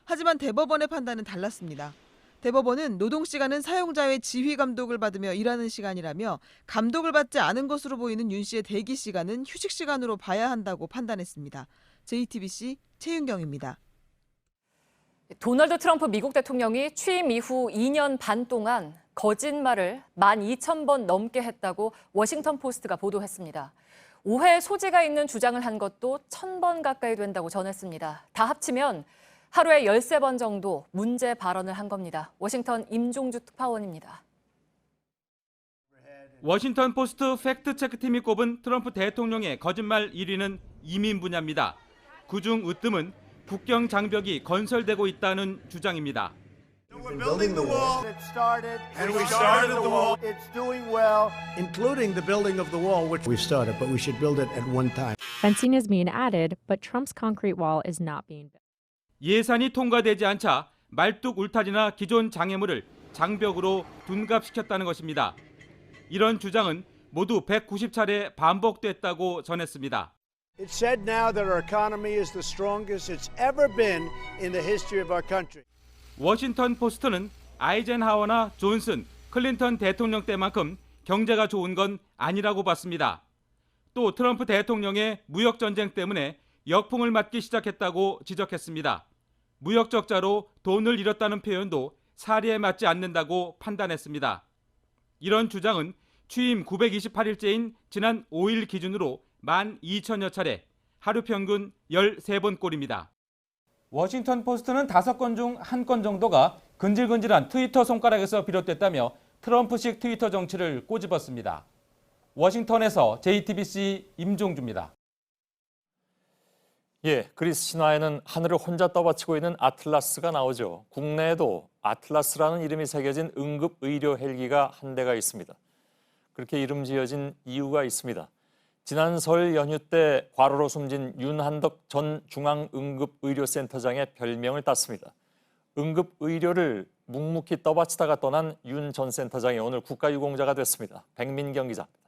하지만 대법원의 판단은 달랐습니다. 대법원은 노동시간은 사용자의 지휘 감독을 받으며 일하는 시간이라며 감독을 받지 않은 것으로 보이는 윤 씨의 대기 시간은 휴식 시간으로 봐야 한다고 판단했습니다. JTBC 최윤경입니다. 도널드 트럼프 미국 대통령이 취임 이후 2년 반 동안 거짓말을 12,000번 넘게 했다고 워싱턴 포스트가 보도했습니다. 오해의 소지가 있는 주장을 한 것도 1,000번 가까이 된다고 전했습니다. 다 합치면 하루에 13번 정도 문제 발언을 한 겁니다. 워싱턴 임종주 특파원입니다. 워싱턴 포스트 팩트체크팀이 꼽은 트럼프 대통령의 거짓말 1위는 이민 분야입니다. 그중 으뜸은 국경 장벽이 건설되고 있다는 주장입니다. We're building the wall. It started. And we started the wall. It's doing well, including the building of the wall, which we've started, but we should build it at one time. Fencing is being added, but Trump's concrete wall is not being built. 예산이 통과되지 않자 말뚝 울타리나 기존 장애물을 장벽으로 둔갑시켰다는 것입니다. 이런 주장은 모두 190차례 반복됐다고 전했습니다. It's said now that our economy is the strongest it's ever been in the history of our country. 워싱턴 포스트는 아이젠하워나 존슨, 클린턴 대통령 때만큼 경제가 좋은 건 아니라고 봤습니다. 또 트럼프 대통령의 무역 전쟁 때문에 역풍을 맞기 시작했다고 지적했습니다. 무역 적자로 돈을 잃었다는 표현도 사리에 맞지 않는다고 판단했습니다. 이런 주장은 취임 928일째인 지난 5일 기준으로 12,000여 차례, 하루 평균 13번꼴입니다. 워싱턴 포스트는 5건 중 1건 정도가 근질근질한 트위터 손가락에서 비롯됐다며 트럼프식 트위터 정치를 꼬집었습니다. 워싱턴에서 JTBC 임종주입니다. 그리스 신화에는 하늘을 혼자 떠받치고 있는 아틀라스가 나오죠. 국내에도 아틀라스라는 이름이 새겨진 응급의료 헬기가 한 대가 있습니다. 그렇게 이름 지어진 이유가 있습니다. 지난 설 연휴 때 과로로 숨진 윤한덕 전 중앙응급의료센터장의 별명을 땄습니다. 응급의료를 묵묵히 떠받치다가 떠난 윤 전 센터장이 오늘 국가유공자가 됐습니다. 백민경 기자입니다.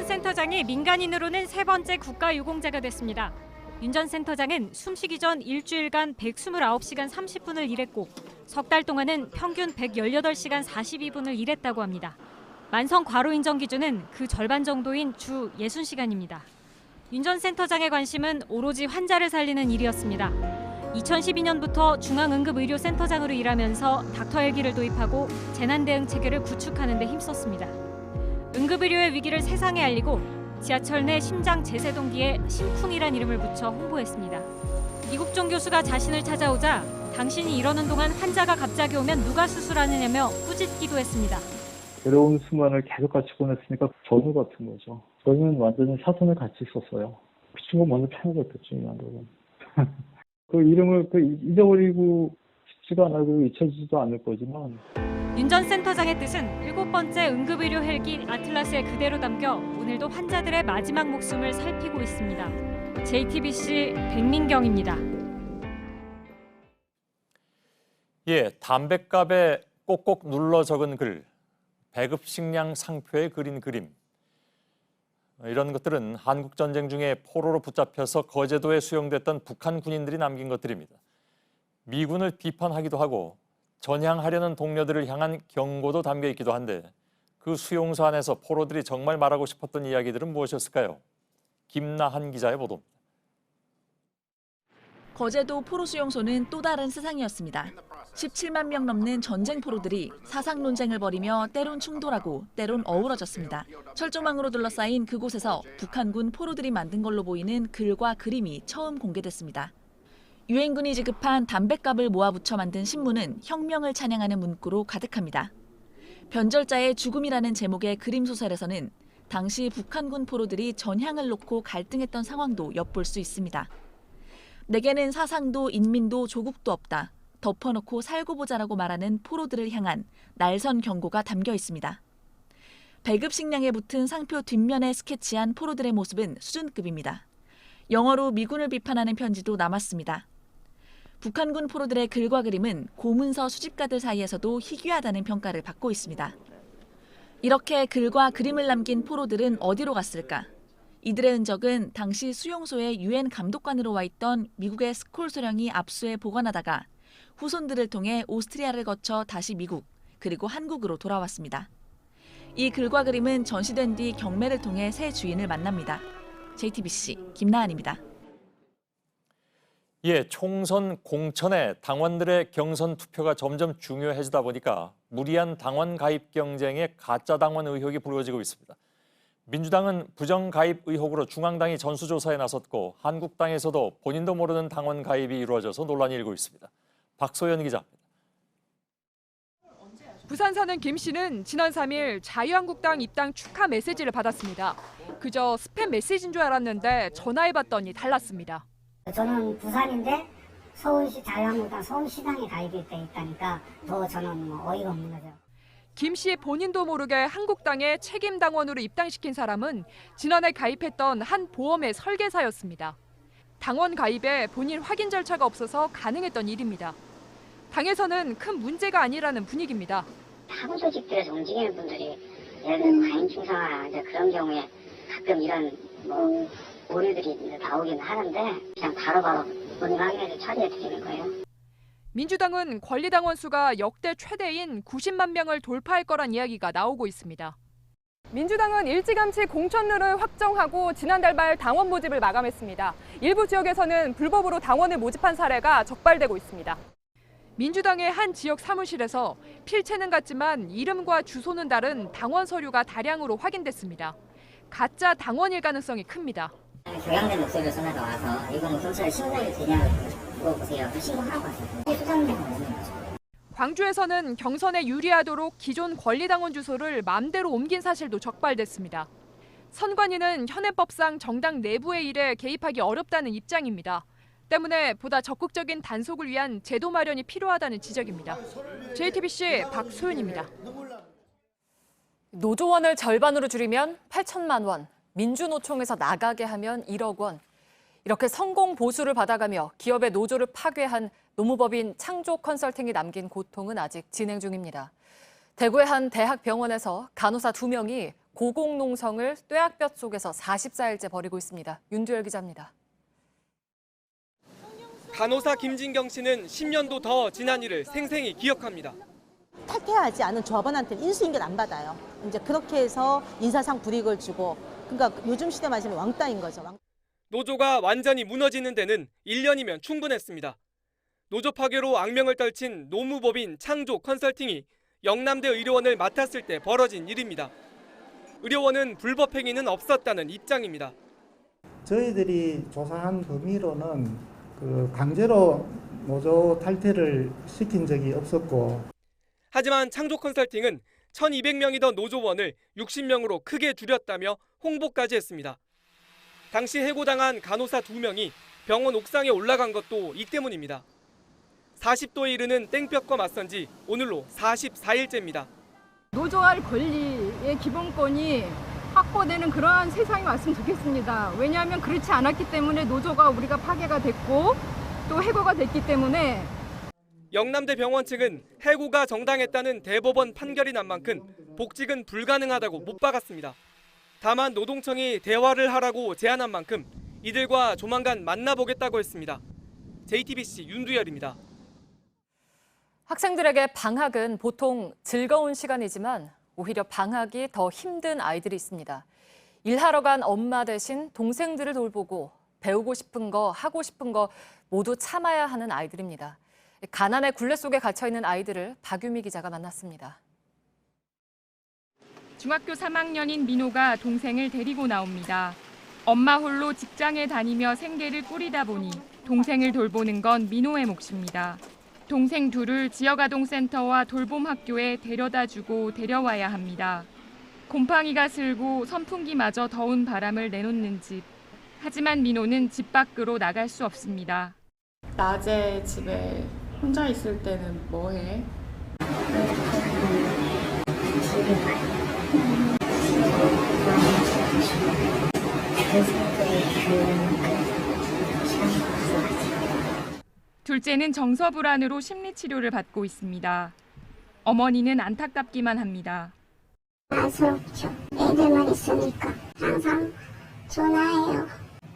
센터장이 민간인으로는 3번째 국가유공자가 됐습니다. 윤 전 센터장은 숨쉬기 전 일주일간 129시간 30분을 일했고 석 달 동안은 평균 118시간 42분을 일했다고 합니다. 만성 과로 인정 기준은 그 절반 정도인 주 60시간입니다. 윤 전 센터장의 관심은 오로지 환자를 살리는 일이었습니다. 2012년부터 중앙응급의료센터장으로 일하면서 닥터 헬기를 도입하고 재난대응 체계를 구축하는 데 힘썼습니다. 응급의료의 위기를 세상에 알리고 지하철 내 심장 제세동기에 심쿵이란 이름을 붙여 홍보했습니다. 이국종 교수가 자신을 찾아오자 당신이 이러는 동안 환자가 갑자기 오면 누가 수술하느냐며 꾸짖기도 했습니다. 괴로운 순간을 계속 같이 보냈으니까 전우 같은 거죠. 저희는 완전히 사선을 같이 썼어요. 그 친구 먼저 편해졌겠죠, 이만덕은. 그 이름을 잊어버리고 싶지가 않고 잊혀지지도 않을 거지만. 윤 전 센터장의 뜻은 7번째 응급의료 헬기 아틀라스에 그대로 담겨 오늘도 환자들의 마지막 목숨을 살피고 있습니다. JTBC 백민경입니다. 담뱃갑에 꼭꼭 눌러 적은 글, 배급식량 상표에 그린 그림. 이런 것들은 한국 전쟁 중에 포로로 붙잡혀서 거제도에 수용됐던 북한 군인들이 남긴 것들입니다. 미군을 비판하기도 하고 전향하려는 동료들을 향한 경고도 담겨 있기도 한데 그 수용소 안에서 포로들이 정말 말하고 싶었던 이야기들은 무엇이었을까요? 김나한 기자의 보도입니다. 거제도 포로 수용소는 또 다른 세상이었습니다. 17만 명 넘는 전쟁 포로들이 사상 논쟁을 벌이며 때론 충돌하고 때론 어우러졌습니다. 철조망으로 둘러싸인 그곳에서 북한군 포로들이 만든 걸로 보이는 글과 그림이 처음 공개됐습니다. 유엔군이 지급한 담뱃갑을 모아붙여 만든 신문은 혁명을 찬양하는 문구로 가득합니다. 변절자의 죽음이라는 제목의 그림 소설에서는 당시 북한군 포로들이 전향을 놓고 갈등했던 상황도 엿볼 수 있습니다. 내게는 사상도 인민도 조국도 없다. 덮어놓고 살고 보자라고 말하는 포로들을 향한 날선 경고가 담겨 있습니다. 배급 식량에 붙은 상표 뒷면에 스케치한 포로들의 모습은 수준급입니다. 영어로 미군을 비판하는 편지도 남았습니다. 북한군 포로들의 글과 그림은 고문서 수집가들 사이에서도 희귀하다는 평가를 받고 있습니다. 이렇게 글과 그림을 남긴 포로들은 어디로 갔을까? 이들의 흔적은 당시 수용소에 유엔 감독관으로 와 있던 미국의 스콜 소령이 압수해 보관하다가 후손들을 통해 오스트리아를 거쳐 다시 미국, 그리고 한국으로 돌아왔습니다. 이 글과 그림은 전시된 뒤 경매를 통해 새 주인을 만납니다. JTBC 김나한입니다. 총선 공천에 당원들의 경선 투표가 점점 중요해지다 보니까 무리한 당원 가입 경쟁에 가짜 당원 의혹이 불거지고 있습니다. 민주당은 부정 가입 의혹으로 중앙당이 전수조사에 나섰고 한국당에서도 본인도 모르는 당원 가입이 이루어져서 논란이 일고 있습니다. 박소연 기자입니다. 부산 사는 김 씨는 지난 3일 자유한국당 입당 축하 메시지를 받았습니다. 그저 스팸 메시지인 줄 알았는데 전화해봤더니 달랐습니다. 저는 부산인데 서울시 자유한국당 서울시당에 가입돼 있다니까 더 저는 어이가 없는 거죠. 김 씨 본인도 모르게 한국당에 책임 당원으로 입당시킨 사람은 지난해 가입했던 한 보험의 설계사였습니다. 당원 가입에 본인 확인 절차가 없어서 가능했던 일입니다. 당에서는 큰 문제가 아니라는 분위기입니다. 사고 조직들에서 움직이는 분들이 예를 들어 과잉 충성하라 이제 그런 경우에 가끔 이런 오류들이 이제 나오긴 하는데 그냥 바로바로 본인 확인해서 처리해 드리는 거예요. 민주당은 권리당원 수가 역대 최대인 90만 명을 돌파할 거란 이야기가 나오고 있습니다. 민주당은 일찌감치 공천룰을 확정하고 지난달 말 당원 모집을 마감했습니다. 일부 지역에서는 불법으로 당원을 모집한 사례가 적발되고 있습니다. 민주당의 한 지역 사무실에서 필체는 같지만 이름과 주소는 다른 당원 서류가 다량으로 확인됐습니다. 가짜 당원일 가능성이 큽니다. 교양된 목소리를 전화가 와서 이거는 경찰에 신고해도 되냐고 물어보세요. 신고하고 왔어요. 이게 수정된 거예요. 광주에서는 경선에 유리하도록 기존 권리당원 주소를 맘대로 옮긴 사실도 적발됐습니다. 선관위는 현행법상 정당 내부의 일에 개입하기 어렵다는 입장입니다. 때문에 보다 적극적인 단속을 위한 제도 마련이 필요하다는 지적입니다. JTBC 박소연입니다. 노조원을 절반으로 줄이면 8천만 원, 민주노총에서 나가게 하면 1억 원. 이렇게 성공 보수를 받아가며 기업의 노조를 파괴한 노무법인 창조 컨설팅이 남긴 고통은 아직 진행 중입니다. 대구의 한 대학병원에서 간호사 2명이 고공농성을 뙤약볕 속에서 44일째 벌이고 있습니다. 윤두열 기자입니다. 간호사 김진경 씨는 10년도 더 지난 일을 생생히 기억합니다. 탈퇴하지 않은 조합원한테는 인수인계를 안 받아요. 이제 그렇게 해서 인사상 불이익을 주고, 그러니까 요즘 시대 말하면 왕따인 거죠. 노조가 완전히 무너지는 데는 1년이면 충분했습니다. 노조 파괴로 악명을 떨친 노무법인 창조 컨설팅이 영남대 의료원을 맡았을 때 벌어진 일입니다. 의료원은 불법 행위는 없었다는 입장입니다. 저희들이 조사한 범위로는 강제로 노조 탈퇴를 시킨 적이 없었고, 하지만 창조 컨설팅은 1,200명이던 노조원을 60명으로 크게 줄였다며 홍보까지 했습니다. 당시 해고당한 간호사 2명이 병원 옥상에 올라간 것도 이 때문입니다. 40도에 이르는 땡볕과 맞선 지 오늘로 44일째입니다. 노조할 권리의 기본권이 확보되는 그러한 세상이 왔으면 좋겠습니다. 왜냐하면 그렇지 않았기 때문에 노조가 우리가 파괴가 됐고 또 해고가 됐기 때문에. 영남대 병원 측은 해고가 정당했다는 대법원 판결이 난 만큼 복직은 불가능하다고 못 박았습니다. 다만 노동청이 대화를 하라고 제안한 만큼 이들과 조만간 만나보겠다고 했습니다. JTBC 윤두열입니다. 학생들에게 방학은 보통 즐거운 시간이지만 오히려 방학이 더 힘든 아이들이 있습니다. 일하러 간 엄마 대신 동생들을 돌보고 배우고 싶은 거, 하고 싶은 거 모두 참아야 하는 아이들입니다. 가난의 굴레 속에 갇혀있는 아이들을 박유미 기자가 만났습니다. 중학교 3학년인 민호가 동생을 데리고 나옵니다. 엄마 홀로 직장에 다니며 생계를 꾸리다 보니 동생을 돌보는 건 민호의 몫입니다. 동생 둘을 지역아동센터와 돌봄학교에 데려다주고 데려와야 합니다. 곰팡이가 슬고 선풍기마저 더운 바람을 내놓는 집. 하지만 민호는 집 밖으로 나갈 수 없습니다. 낮에 집에 혼자 있을 때는 뭐 해? 둘째는 정서불안으로 심리치료를 받고 있습니다. 어머니는 안타깝기만 합니다. 안쓰럽죠. 애들만 있으니까 항상 전화해요.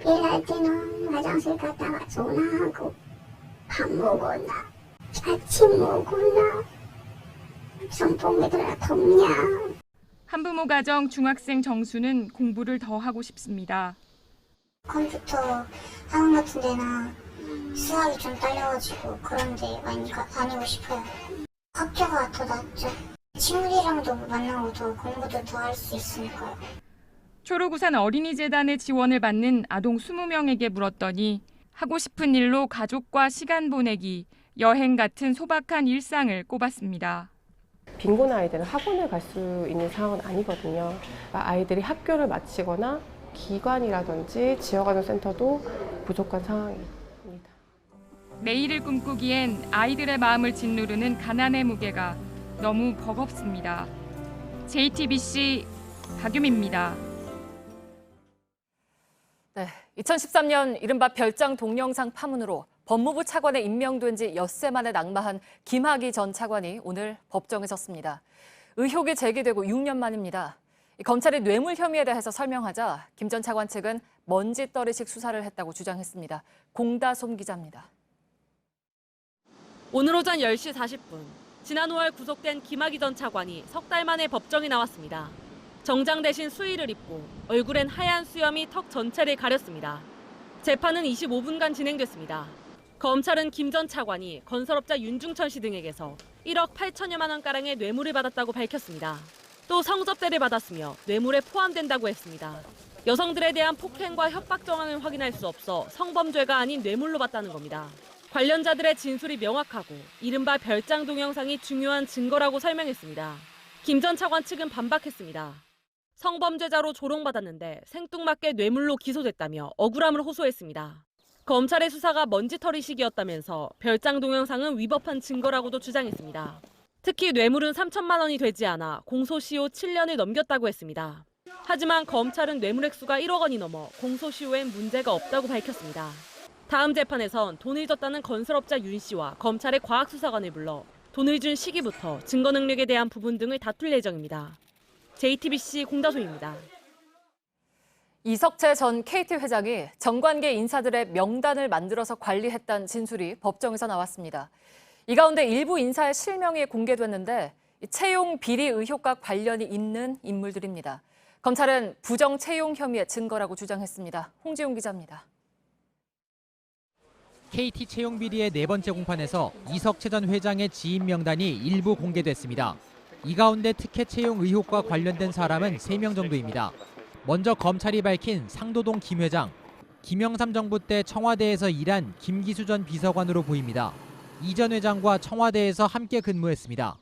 일할 때는 화장실 갔다가 전화하고 밥 먹었나, 아침 먹었나, 선풍기들 덥냐. 한부모 가정 중학생 정수는 공부를 더 하고 싶습니다. 컴퓨터 학원 같은 데나 수학이 좀 딸려가지고 그런 데 많이 다니고 싶어요. 학교가 더 낫죠. 친구들이랑도 만나고 더 공부도 더 할 수 있으니까요. 초록우산 어린이재단의 지원을 받는 아동 20명에게 물었더니 하고 싶은 일로 가족과 시간 보내기, 여행 같은 소박한 일상을 꼽았습니다. 빈곤 아이들은 학원을 갈 수 있는 상황은 아니거든요. 아이들이 학교를 마치거나 기관이라든지 지역아동센터도 부족한 상황입니다. 내일을 꿈꾸기엔 아이들의 마음을 짓누르는 가난의 무게가 너무 버겁습니다. JTBC 박유미입니다. 네, 2013년 이른바 별장 동영상 파문으로 법무부 차관에 임명된 지 엿새 만에 낙마한 김학의 전 차관이 오늘 법정에 섰습니다. 의혹이 제기되고 6년 만입니다. 검찰이 뇌물 혐의에 대해서 설명하자 김 전 차관 측은 먼지떨이식 수사를 했다고 주장했습니다. 공다솜 기자입니다. 오늘 오전 10시 40분, 지난 5월 구속된 김학의 전 차관이 석 달 만에 법정에 나왔습니다. 정장 대신 수의를 입고 얼굴엔 하얀 수염이 턱 전체를 가렸습니다. 재판은 25분간 진행됐습니다. 검찰은 김 전 차관이 건설업자 윤중천 씨 등에게서 1억 8천여만 원가량의 뇌물을 받았다고 밝혔습니다. 또 성접대를 받았으며 뇌물에 포함된다고 했습니다. 여성들에 대한 폭행과 협박 정황을 확인할 수 없어 성범죄가 아닌 뇌물로 받다는 겁니다. 관련자들의 진술이 명확하고 이른바 별장 동영상이 중요한 증거라고 설명했습니다. 김 전 차관 측은 반박했습니다. 성범죄자로 조롱받았는데 생뚱맞게 뇌물로 기소됐다며 억울함을 호소했습니다. 검찰의 수사가 먼지털이식이었다면서 별장 동영상은 위법한 증거라고도 주장했습니다. 특히 뇌물은 3천만 원이 되지 않아 공소시효 7년을 넘겼다고 했습니다. 하지만 검찰은 뇌물 액수가 1억 원이 넘어 공소시효엔 문제가 없다고 밝혔습니다. 다음 재판에선 돈을 줬다는 건설업자 윤 씨와 검찰의 과학수사관을 불러 돈을 준 시기부터 증거 능력에 대한 부분 등을 다툴 예정입니다. JTBC 공다솜입니다. 이석채 전 KT 회장이 정관계 인사들의 명단을 만들어서 관리했다는 진술이 법정에서 나왔습니다. 이 가운데 일부 인사의 실명이 공개됐는데 채용 비리 의혹과 관련이 있는 인물들입니다. 검찰은 부정 채용 혐의의 증거라고 주장했습니다. 홍지용 기자입니다. KT 채용 비리의 네 번째 공판에서 이석채 전 회장의 지인 명단이 일부 공개됐습니다. 이 가운데 특혜 채용 의혹과 관련된 사람은 3명 정도입니다. 먼저 검찰이 밝힌 상도동 김 회장, 김영삼 정부 때 청와대에서 일한 김기수 전 비서관으로 보입니다. 이 전 회장과 청와대에서 함께 근무했습니다.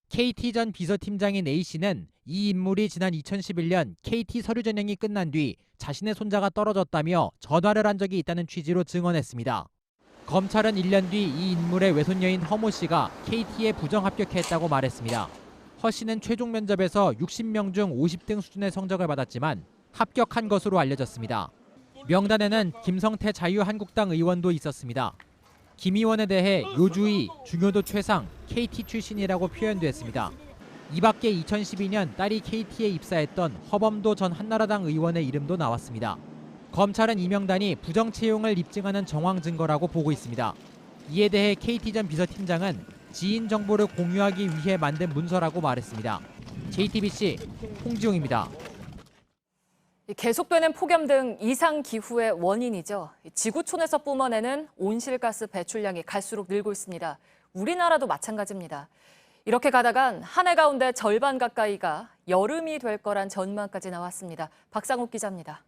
KT 전 비서팀장인 A씨는 이 인물이 지난 2011년 KT 서류 전형이 끝난 뒤 자신의 손자가 떨어졌다며 전화를 한 적이 있다는 취지로 증언했습니다. 검찰은 1년 뒤 이 인물의 외손녀인 허모 씨가 KT에 부정 합격했다고 말했습니다. 허 씨는 최종 면접에서 60명 중 50등 수준의 성적을 받았지만 합격한 것으로 알려졌습니다. 명단에는 김성태 자유한국당 의원도 있었습니다. 김 의원에 대해 요주의, 중요도 최상, KT 출신이라고 표현됐습니다. 이 밖에 2012년 딸이 KT에 입사했던 허범도 전 한나라당 의원의 이름도 나왔습니다. 검찰은 이 명단이 부정 채용을 입증하는 정황 증거라고 보고 있습니다. 이에 대해 KT 전 비서팀장은 지인 정보를 공유하기 위해 만든 문서라고 말했습니다. JTBC 홍지용입니다. 계속되는 폭염 등 이상 기후의 원인이죠. 지구촌에서 뿜어내는 온실가스 배출량이 갈수록 늘고 있습니다. 우리나라도 마찬가지입니다. 이렇게 가다간 한 해 가운데 절반 가까이가 여름이 될 거란 전망까지 나왔습니다. 박상욱 기자입니다.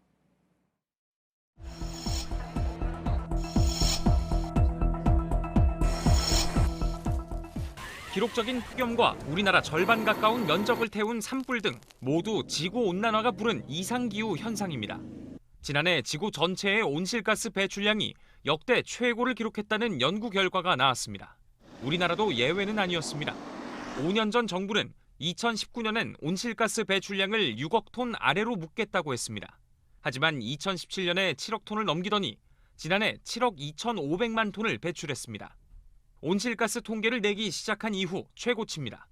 기록적인 폭염과 우리나라 절반 가까운 면적을 태운 산불 등 모두 지구온난화가 부른 이상기후 현상입니다. 지난해 지구 전체의 온실가스 배출량이 역대 최고를 기록했다는 연구 결과가 나왔습니다. 우리나라도 예외는 아니었습니다. 5년 전 정부는 2019년엔 온실가스 배출량을 6억 톤 아래로 묶겠다고 했습니다. 하지만 2017년에 7억 톤을 넘기더니 지난해 7억 2,500만 톤을 배출했습니다. 온실가스 통계를 내기 시작한 이후 최고치입니다.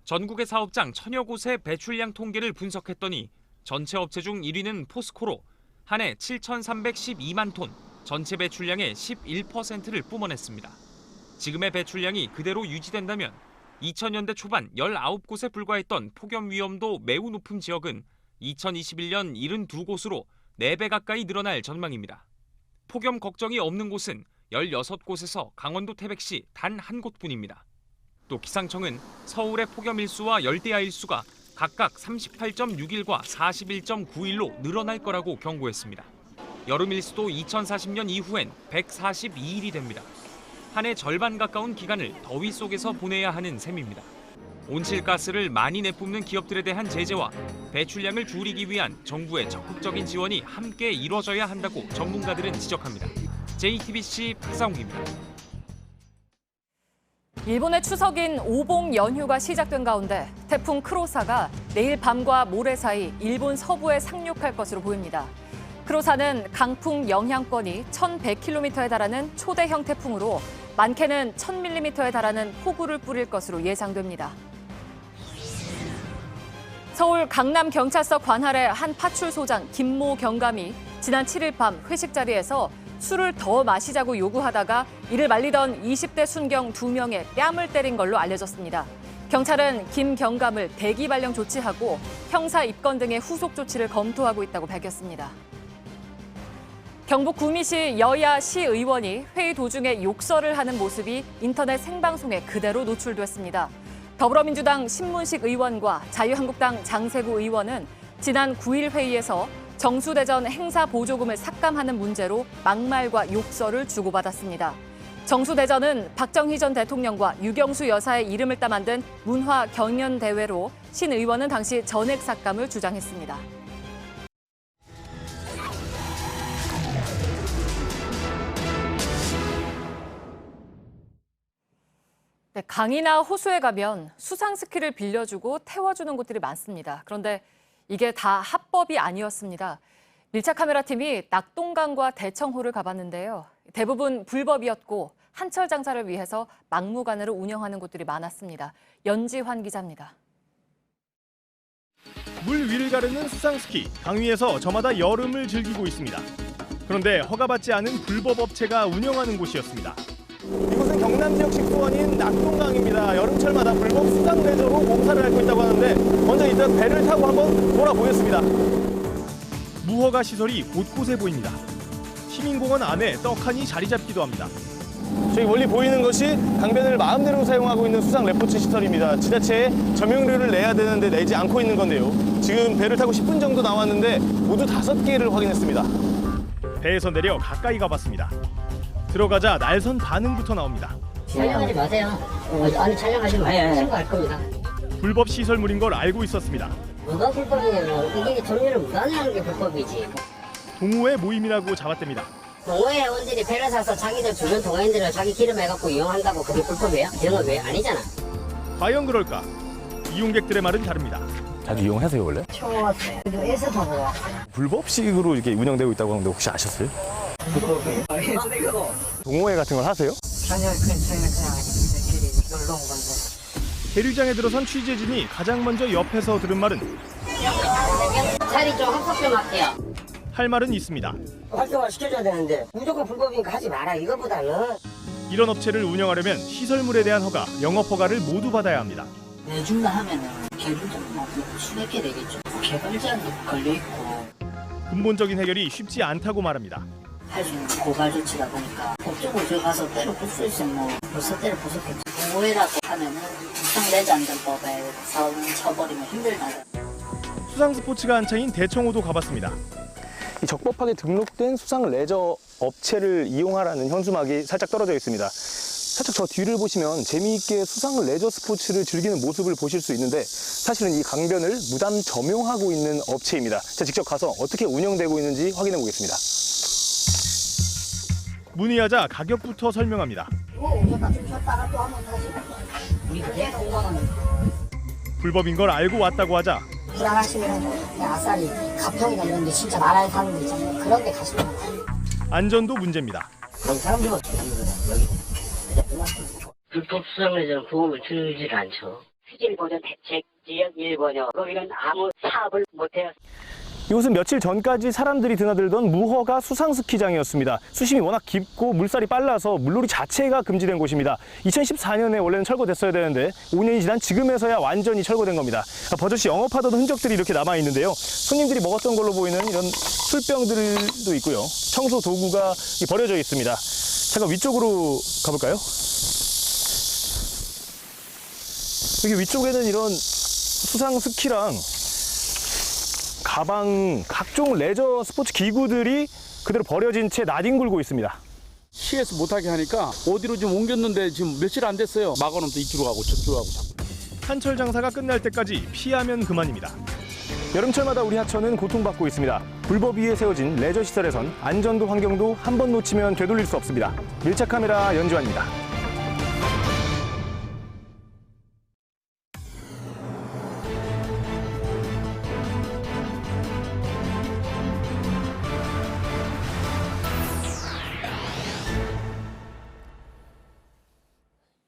전국의 사업장 1000여 곳의 배출량 통계를 분석했더니 전체 업체 중 1위는 포스코로 한 해 7,312만 톤, 전체 배출량의 11%를 뿜어냈습니다. 지금의 배출량이 그대로 유지된다면 2000년대 초반 19곳에 불과했던 폭염 위험도 매우 높은 지역은 2021년 72곳으로 4배 가까이 늘어날 전망입니다. 폭염 걱정이 없는 곳은 16곳에서 강원도 태백시 단 한 곳뿐입니다. 또 기상청은 서울의 폭염일수와 열대야일수가 각각 38.6일과 41.9일로 늘어날 거라고 경고했습니다. 여름일수도 2040년 이후엔 142일이 됩니다. 한 해 절반 가까운 기간을 더위 속에서 보내야 하는 셈입니다. 온실가스를 많이 내뿜는 기업들에 대한 제재와 배출량을 줄이기 위한 정부의 적극적인 지원이 함께 이뤄져야 한다고 전문가들은 지적합니다. JTBC 박상욱입니다. 일본의 추석인 오봉 연휴가 시작된 가운데 태풍 크로사가 내일 밤과 모레 사이 일본 서부에 상륙할 것으로 보입니다. 크로사는 강풍 영향권이 1,100km에 달하는 초대형 태풍으로 많게는 1,000mm에 달하는 폭우를 뿌릴 것으로 예상됩니다. 서울 강남경찰서 관할의 한 파출소장 김모 경감이 지난 7일 밤 회식 자리에서 술을 더 마시자고 요구하다가 이를 말리던 20대 순경 2명의 뺨을 때린 걸로 알려졌습니다. 경찰은 김 경감을 대기 발령 조치하고 형사 입건 등의 후속 조치를 검토하고 있다고 밝혔습니다. 경북 구미시 여야 시의원이 회의 도중에 욕설을 하는 모습이 인터넷 생방송에 그대로 노출됐습니다. 더불어민주당 신문식 의원과 자유한국당 장세구 의원은 지난 9일 회의에서 정수대전 행사 보조금을 삭감하는 문제로 막말과 욕설을 주고받았습니다. 정수대전은 박정희 전 대통령과 유경수 여사의 이름을 따 만든 문화 경연 대회로 신 의원은 당시 전액 삭감을 주장했습니다. 네, 강이나 호수에 가면 수상 스키를 빌려주고 태워주는 곳들이 많습니다. 그런데 이게 다 합법이 아니었습니다. 밀착 카메라 팀이 낙동강과 대청호를 가봤는데요. 대부분 불법이었고 한철 장사를 위해서 막무가내로 운영하는 곳들이 많았습니다. 연지환 기자입니다. 물 위를 가르는 수상스키, 강위에서 저마다 여름을 즐기고 있습니다. 그런데 허가받지 않은 불법 업체가 운영하는 곳이었습니다. 이곳은 경남 지역 식수원인 낙동강입니다. 여름철마다 불법 수상 레저로 공사를 하고 있다고 하는데 먼저 일단 배를 타고 한번 돌아보겠습니다. 무허가 시설이 곳곳에 보입니다. 시민공원 안에 떡하니 자리 잡기도 합니다. 저기 멀리 보이는 것이 강변을 마음대로 사용하고 있는 수상 레포츠 시설입니다. 지자체에 점용료를 내야 되는데 내지 않고 있는 건데요. 지금 배를 타고 10분 정도 나왔는데 모두 5개를 확인했습니다. 배에서 내려 가까이 가봤습니다. 들어가자 날선 반응부터 나옵니다. 촬영하지 마세요. 아니 촬영하지 마세요. 신고할 겁니다. 불법 시설물인 걸 알고 있었습니다. 뭐가 불법이냐면 이게 점유를 무단하는 게 불법이지. 동호회 모임이라고 잡았답니다. 동호회 회원들이 배를 사서 자기들 주변 동호인들을 자기 기름 해갖고 이용한다고 그게 불법이에요? 영업이에요? 아니잖아. 과연 그럴까? 이용객들의 말은 다릅니다. 자주 이용하세요 원래? 처음 왔어요. 에서 타고 왔어요. 불법식으로 이렇게 운영되고 있다고 하는데 혹시 아셨어요? 불법이에요? 동호회 같은 걸 하세요? 아니요, 그냥 이들끼리 놀러 온 건데. 대류장에 들어선 취재진이 가장 먼저 옆에서 들은 말은 자리 좀 합석 좀 할게요. 할 말은 있습니다. 활성화 시켜줘야 되는데 무조건 불법이니까 하지 마라 이거보다는. 이런 업체를 운영하려면 시설물에 대한 허가, 영업 허가를 모두 받아야 합니다. 내준다 하면은 개불장 수백 개 되겠죠. 개발자도 걸려있고. 근본적인 해결이 쉽지 않다고 말합니다. 할 수 있는 고발 조치다 보니까 법적으로 들어가서 때려 부술 수 있으면 뭐 벌써 때려 부쉈겠죠. 동호회라고 하면은 수상레저안전법에 사원 쳐버리면 힘들다. 수상 스포츠가 한창인 대청호도 가봤습니다. 이 적법하게 등록된 수상 레저 업체를 이용하라는 현수막이 살짝 떨어져 있습니다. 살짝 저 뒤를 보시면 재미있게 수상 레저 스포츠를 즐기는 모습을 보실 수 있는데 사실은 이 강변을 무단 점용하고 있는 업체입니다. 제가 직접 가서 어떻게 운영되고 있는지 확인해 보겠습니다. 문의하자 가격부터 설명합니다. 불법인 걸 알고 왔다고 하자 불안하시면 아싸리 가평이나 이런 데 진짜 나라에 사는 데 있잖아요. 그런 데 가시면 안전도 문제입니다. 그런 사람들만 불법 수상레저는 보험을 주질 않죠. 수질보전 대책 지역 1번요. 거기는 아무 사업을 못해요. 이곳은 며칠 전까지 사람들이 드나들던 무허가 수상스키장이었습니다. 수심이 워낙 깊고 물살이 빨라서 물놀이 자체가 금지된 곳입니다. 2014년에 원래는 철거됐어야 되는데 5년이 지난 지금에서야 완전히 철거된 겁니다. 버젓이 영업하던 흔적들이 이렇게 남아있는데요. 손님들이 먹었던 걸로 보이는 이런 술병들도 있고요. 청소 도구가 버려져 있습니다. 잠깐 위쪽으로 가볼까요? 여기 위쪽에는 이런 수상 스키랑 가방, 각종 레저 스포츠 기구들이 그대로 버려진 채 나뒹굴고 있습니다. 시에서 못하게 하니까 어디로 좀 옮겼는데 지금 며칠 안 됐어요. 막아놓으면서 이쪽으로 가고 저쪽으로 가고 자꾸. 한철 장사가 끝날 때까지 피하면 그만입니다. 여름철마다 우리 하천은 고통받고 있습니다. 불법 위에 세워진 레저 시설에선 안전도 환경도 한 번 놓치면 되돌릴 수 없습니다. 밀착 카메라 연주환입니다.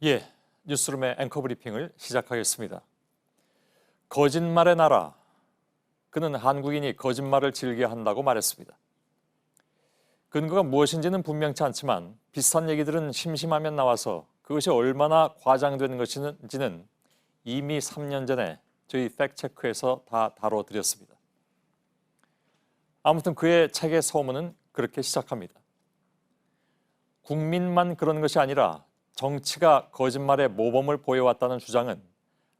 예, 뉴스룸의 앵커 브리핑을 시작하겠습니다. 거짓말의 나라. 그는 한국인이 거짓말을 즐겨 한다고 말했습니다. 근거가 무엇인지는 분명치 않지만 비슷한 얘기들은 심심하면 나와서 그것이 얼마나 과장된 것인지는 이미 3년 전에 저희 팩트체크에서 다 다뤄드렸습니다. 아무튼 그의 책의 서문은 그렇게 시작합니다. 국민만 그런 것이 아니라 정치가 거짓말의 모범을 보여왔다는 주장은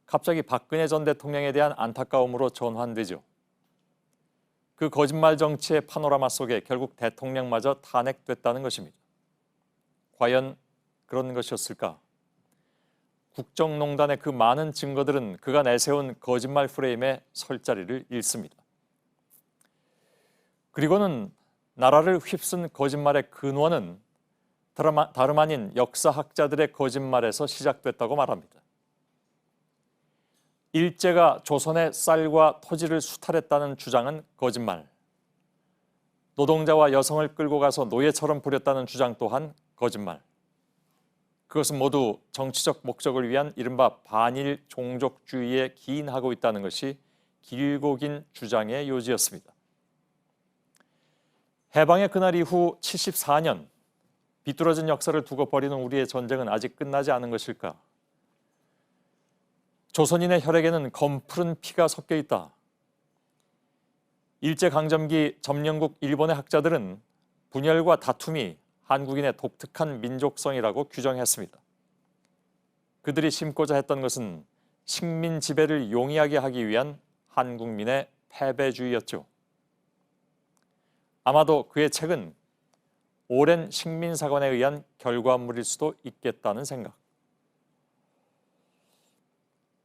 갑자기 박근혜 전 대통령에 대한 안타까움으로 전환되죠. 그 거짓말 정치의 파노라마 속에 결국 대통령마저 탄핵됐다는 것입니다. 과연 그런 것이었을까? 국정농단의 그 많은 증거들은 그가 내세운 거짓말 프레임에 설 자리를 잃습니다. 그리고는 나라를 휩쓴 거짓말의 근원은 다름 아닌 역사학자들의 거짓말에서 시작됐다고 말합니다. 일제가 조선의 쌀과 토지를 수탈했다는 주장은 거짓말. 노동자와 여성을 끌고 가서 노예처럼 부렸다는 주장 또한 거짓말. 그것은 모두 정치적 목적을 위한 이른바 반일 종족주의에 기인하고 있다는 것이 길고 긴 주장의 요지였습니다. 해방의 그날 이후 74년, 비뚤어진 역사를 두고 벌이는 우리의 전쟁은 아직 끝나지 않은 것일까? 조선인의 혈액에는 검푸른 피가 섞여 있다. 일제강점기 점령국 일본의 학자들은 분열과 다툼이 한국인의 독특한 민족성이라고 규정했습니다. 그들이 심고자 했던 것은 식민 지배를 용이하게 하기 위한 한국민의 패배주의였죠. 아마도 그의 책은 오랜 식민사관에 의한 결과물일 수도 있겠다는 생각.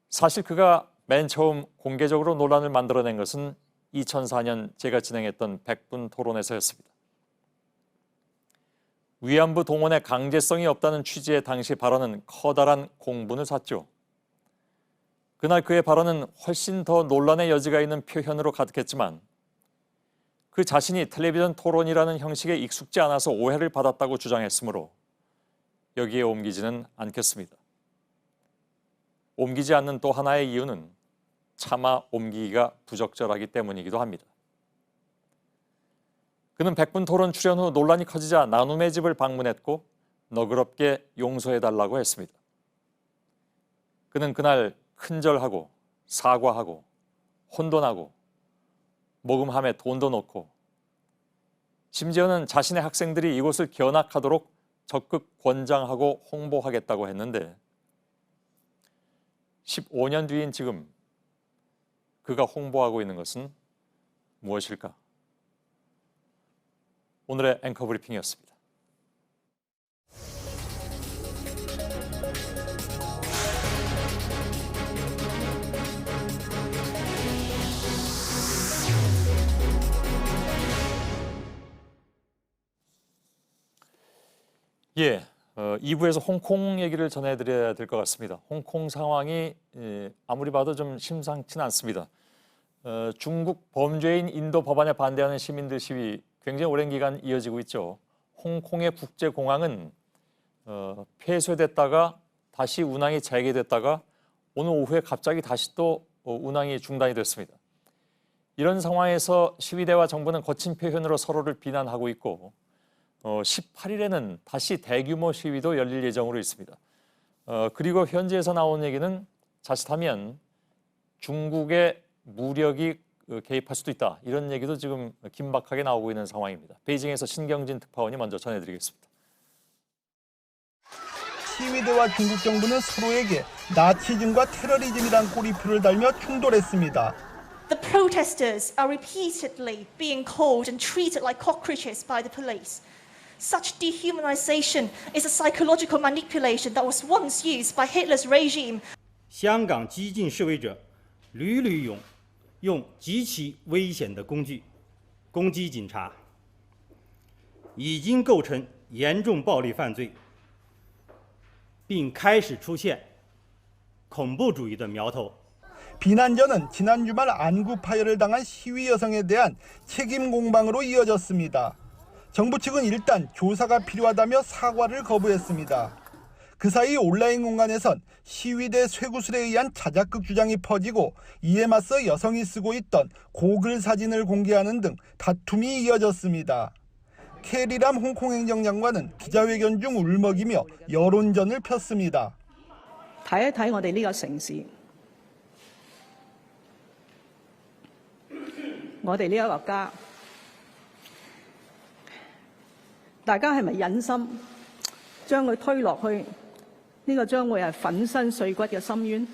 사실 그가 맨 처음 공개적으로 논란을 만들어낸 것은 2004년 제가 진행했던 100분 토론에서였습니다. 위안부 동원의 강제성이 없다는 취지의 당시 발언은 커다란 공분을 샀죠. 그날 그의 발언은 훨씬 더 논란의 여지가 있는 표현으로 가득했지만 그 자신이 텔레비전 토론이라는 형식에 익숙지 않아서 오해를 받았다고 주장했으므로 여기에 옮기지는 않겠습니다. 옮기지 않는 또 하나의 이유는 차마 옮기기가 부적절하기 때문이기도 합니다. 그는 100분 토론 출연 후 논란이 커지자 나눔의 집을 방문했고 너그럽게 용서해달라고 했습니다. 그는 그날 큰절하고 사과하고 혼돈하고 모금함에 돈도 넣고 심지어는 자신의 학생들이 이곳을 견학하도록 적극 권장하고 홍보하겠다고 했는데 15년 뒤인 지금 그가 홍보하고 있는 것은 무엇일까? 오늘의 앵커 브리핑이었습니다. 예, 2부에서 홍콩 얘기를 전해드려야 될 것 같습니다. 홍콩 상황이 아무리 봐도 좀 심상치는 않습니다. 중국 범죄인 인도 법안에 반대하는 시민들 시위 굉장히 오랜 기간 이어지고 있죠. 홍콩의 국제공항은 폐쇄됐다가 다시 운항이 재개됐다가 오늘 오후에 갑자기 다시 또 운항이 중단이 됐습니다. 이런 상황에서 시위대와 정부는 거친 표현으로 서로를 비난하고 있고 18일에는 다시 대규모 시위도 열릴 예정으로 있습니다. 그리고 현지에서 나온 얘기는 자칫하면 중국의 무력이 개입할 수도 있다. 이런 얘기도 지금 긴박하게 나오고 있는 상황입니다. 베이징에서 신경진 특파원이 먼저 전해드리겠습니다. 시위대와 중국 정부는 서로에게 나치즘과 테러리즘이란 꼬리표를 달며 충돌했습니다. The protesters are repeatedly being called and treated like cockroaches by the police. Such dehumanization is a psychological manipulation that was once used by Hitler's regime. 香港激进示威者屡屡用极其危险的工具攻击警察，已经构成严重暴力犯罪，并开始出现恐怖主义的苗头。 비난전은 지난 주말 안구 파열을 당한 시위 여성에 대한 책임 공방으로 이어졌습니다. 정부 측은 일단 조사가 필요하다며 사과를 거부했습니다. 그 사이 온라인 공간에선 시위대 쇠구슬에 의한 자작극 주장이 퍼지고 이에 맞서 여성이 쓰고 있던 고글 사진을 공개하는 등 다툼이 이어졌습니다. 캐리람 홍콩 행정장관은 기자회견 중 울먹이며 여론전을 폈습니다. 睇一睇我哋呢個城市，我哋呢一個國家，大家係咪忍心將佢推落去呢個將會係粉身碎骨嘅深淵？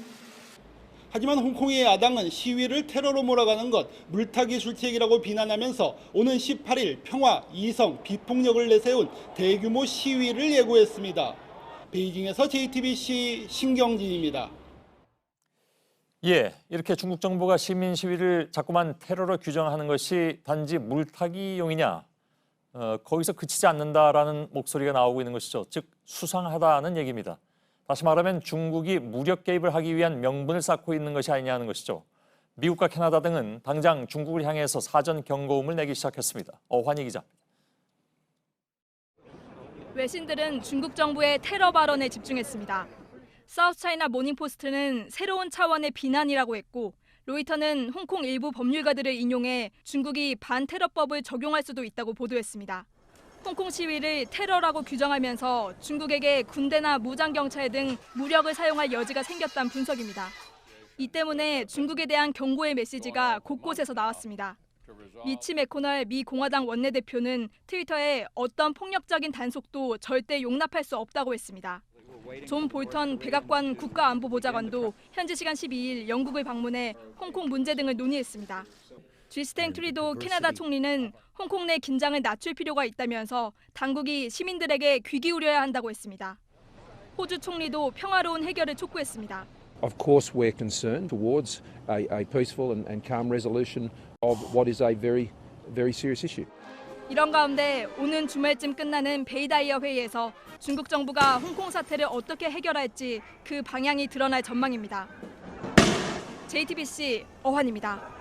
하지만 홍콩의 야당은 시위를 테러로 몰아가는 것, 물타기 술책이라고 비난하면서 오는 18일 평화, 이성, 비폭력을 내세운 대규모 시위를 예고했습니다. 베이징에서 JTBC 신경진입니다. 예, 이렇게 중국 정부가 시민 시위를 자꾸만 테러로 규정하는 것이 단지 물타기용이냐? 거기서 그치지 않는다라는 목소리가 나오고 있는 것이죠. 즉 수상하다는 얘기입니다. 다시 말하면 중국이 무력 개입을 하기 위한 명분을 쌓고 있는 것이 아니냐는 것이죠. 미국과 캐나다 등은 당장 중국을 향해서 사전 경고음을 내기 시작했습니다. 어환희 기자. 외신들은 중국 정부의 테러 발언에 집중했습니다. 사우스차이나 모닝포스트는 새로운 차원의 비난이라고 했고 로이터는 홍콩 일부 법률가들을 인용해 중국이 반테러법을 적용할 수도 있다고 보도했습니다. 홍콩 시위를 테러라고 규정하면서 중국에게 군대나 무장경찰 등 무력을 사용할 여지가 생겼다는 분석입니다. 이 때문에 중국에 대한 경고의 메시지가 곳곳에서 나왔습니다. 미치 매코널 미 공화당 원내대표는 트위터에 어떤 폭력적인 단속도 절대 용납할 수 없다고 했습니다. 존 볼턴 백악관 국가안보보좌관도 현지 시간 12일 영국을 방문해 홍콩 문제 등을 논의했습니다. 주스틴 트루도 캐나다 총리는 홍콩 내 긴장을 낮출 필요가 있다면서 당국이 시민들에게 귀 기울여야 한다고 했습니다. 호주 총리도 평화로운 해결을 촉구했습니다. Of course, we're concerned towards a peaceful and calm resolution of what is a very serious issue. 이런 가운데 오는 주말쯤 끝나는 베이다이어 회의에서 중국 정부가 홍콩 사태를 어떻게 해결할지 그 방향이 드러날 전망입니다. JTBC 어환입니다.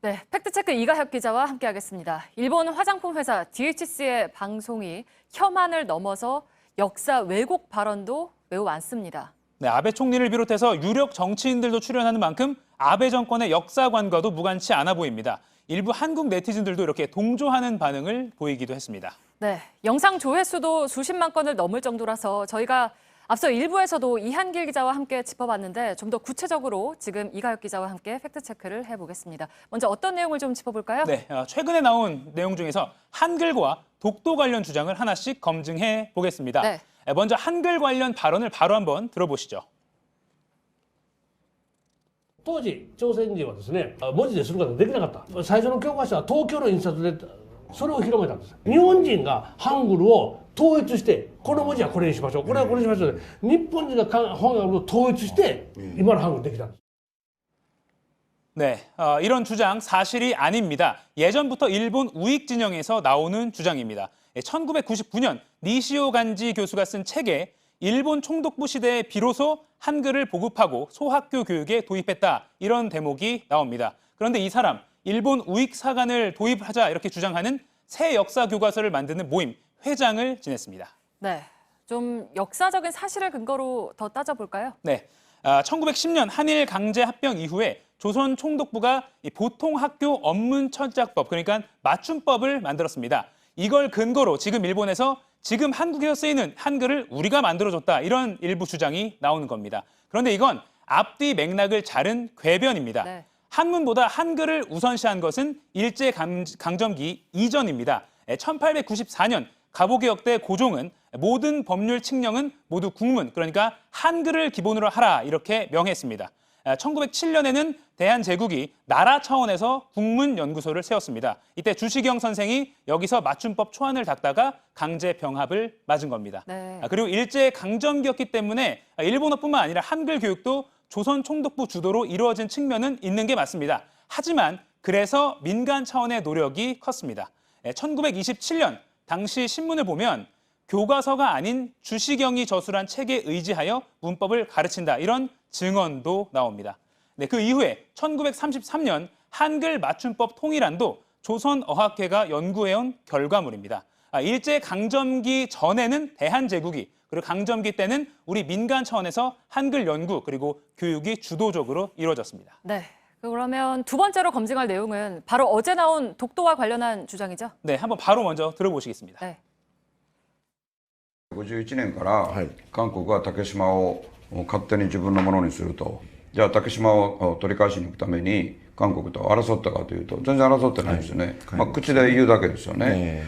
네, 팩트체크 이가혁 기자와 함께하겠습니다. 일본 화장품 회사 DHC의 방송이 혐한을 넘어서 역사 왜곡 발언도 매우 많습니다. 네, 아베 총리를 비롯해서 유력 정치인들도 출연하는 만큼 아베 정권의 역사관과도 무관치 않아 보입니다. 일부 한국 네티즌들도 이렇게 동조하는 반응을 보이기도 했습니다. 네, 영상 조회수도 수십만 건을 넘을 정도라서 저희가 앞서 일부에서도 이한길 기자와 함께 짚어봤는데 좀 더 구체적으로 지금 이가혁 기자와 함께 팩트체크를 해보겠습니다. 먼저 어떤 내용을 좀 짚어볼까요? 네, 최근에 나온 내용 중에서 한글과 독도 관련 주장을 하나씩 검증해 보겠습니다. 네. 먼저 한글 관련 발언을 바로 한번 들어보시죠. 当時朝鮮人はですね文字ですることができなかった。最初の教科書は東京の印刷でそれを広めたんです。日本人がハングルを統一してこの文字はこれにしましょうこれはこれにしましょうで日本人がハングルを統一して今のハングルできたんです。 네, 이런 주장 사실이 아닙니다. 예전부터 일본 우익 진영에서 나오는 주장입니다. 1999년 니시오 간지 교수가 쓴 책에 일본 총독부 시대에 비로소 한글을 보급하고 소학교 교육에 도입했다 이런 대목이 나옵니다. 그런데 이 사람 일본 우익 사관을 도입하자 이렇게 주장하는 새 역사 교과서를 만드는 모임 회장을 지냈습니다. 네, 좀 역사적인 사실을 근거로 더 따져볼까요? 네, 1910년 한일 강제 합병 이후에 조선 총독부가 보통학교 언문천작법 그러니까 맞춤법을 만들었습니다. 이걸 근거로 지금 일본에서 지금 한국에서 쓰이는 한글을 우리가 만들어줬다 이런 일부 주장이 나오는 겁니다. 그런데 이건 앞뒤 맥락을 자른 궤변입니다. 네. 한문보다 한글을 우선시한 것은 일제강점기 이전입니다. 1894년 갑오개혁 때 고종은 모든 법률 칙령은 모두 국문, 그러니까 한글을 기본으로 하라 이렇게 명했습니다. 1907년에는 대한제국이 나라 차원에서 국문연구소를 세웠습니다. 이때 주시경 선생이 여기서 맞춤법 초안을 닦다가 강제 병합을 맞은 겁니다. 네. 그리고 일제 강점기였기 때문에 일본어뿐만 아니라 한글 교육도 조선 총독부 주도로 이루어진 측면은 있는 게 맞습니다. 하지만 그래서 민간 차원의 노력이 컸습니다. 1927년 당시 신문을 보면 교과서가 아닌 주시경이 저술한 책에 의지하여 문법을 가르친다, 이런 증언도 나옵니다. 네, 그 이후에 1933년 한글 맞춤법 통일안도 조선어학회가 연구해온 결과물입니다. 일제 강점기 전에는 대한제국이, 그리고 강점기 때는 우리 민간 차원에서 한글 연구 그리고 교육이 주도적으로 이루어졌습니다. 네. 그러면 두 번째로 검증할 내용은 바로 어제 나온 독도와 관련한 주장이죠? 네, 한번 바로 먼저 들어보시겠습니다. 네. 51年から韓国は竹島を勝手に自分のものにすると。じゃあ竹島を取り返しに行くために韓国と争ったかというと全然争ってないですよね。口で言うだけですよね。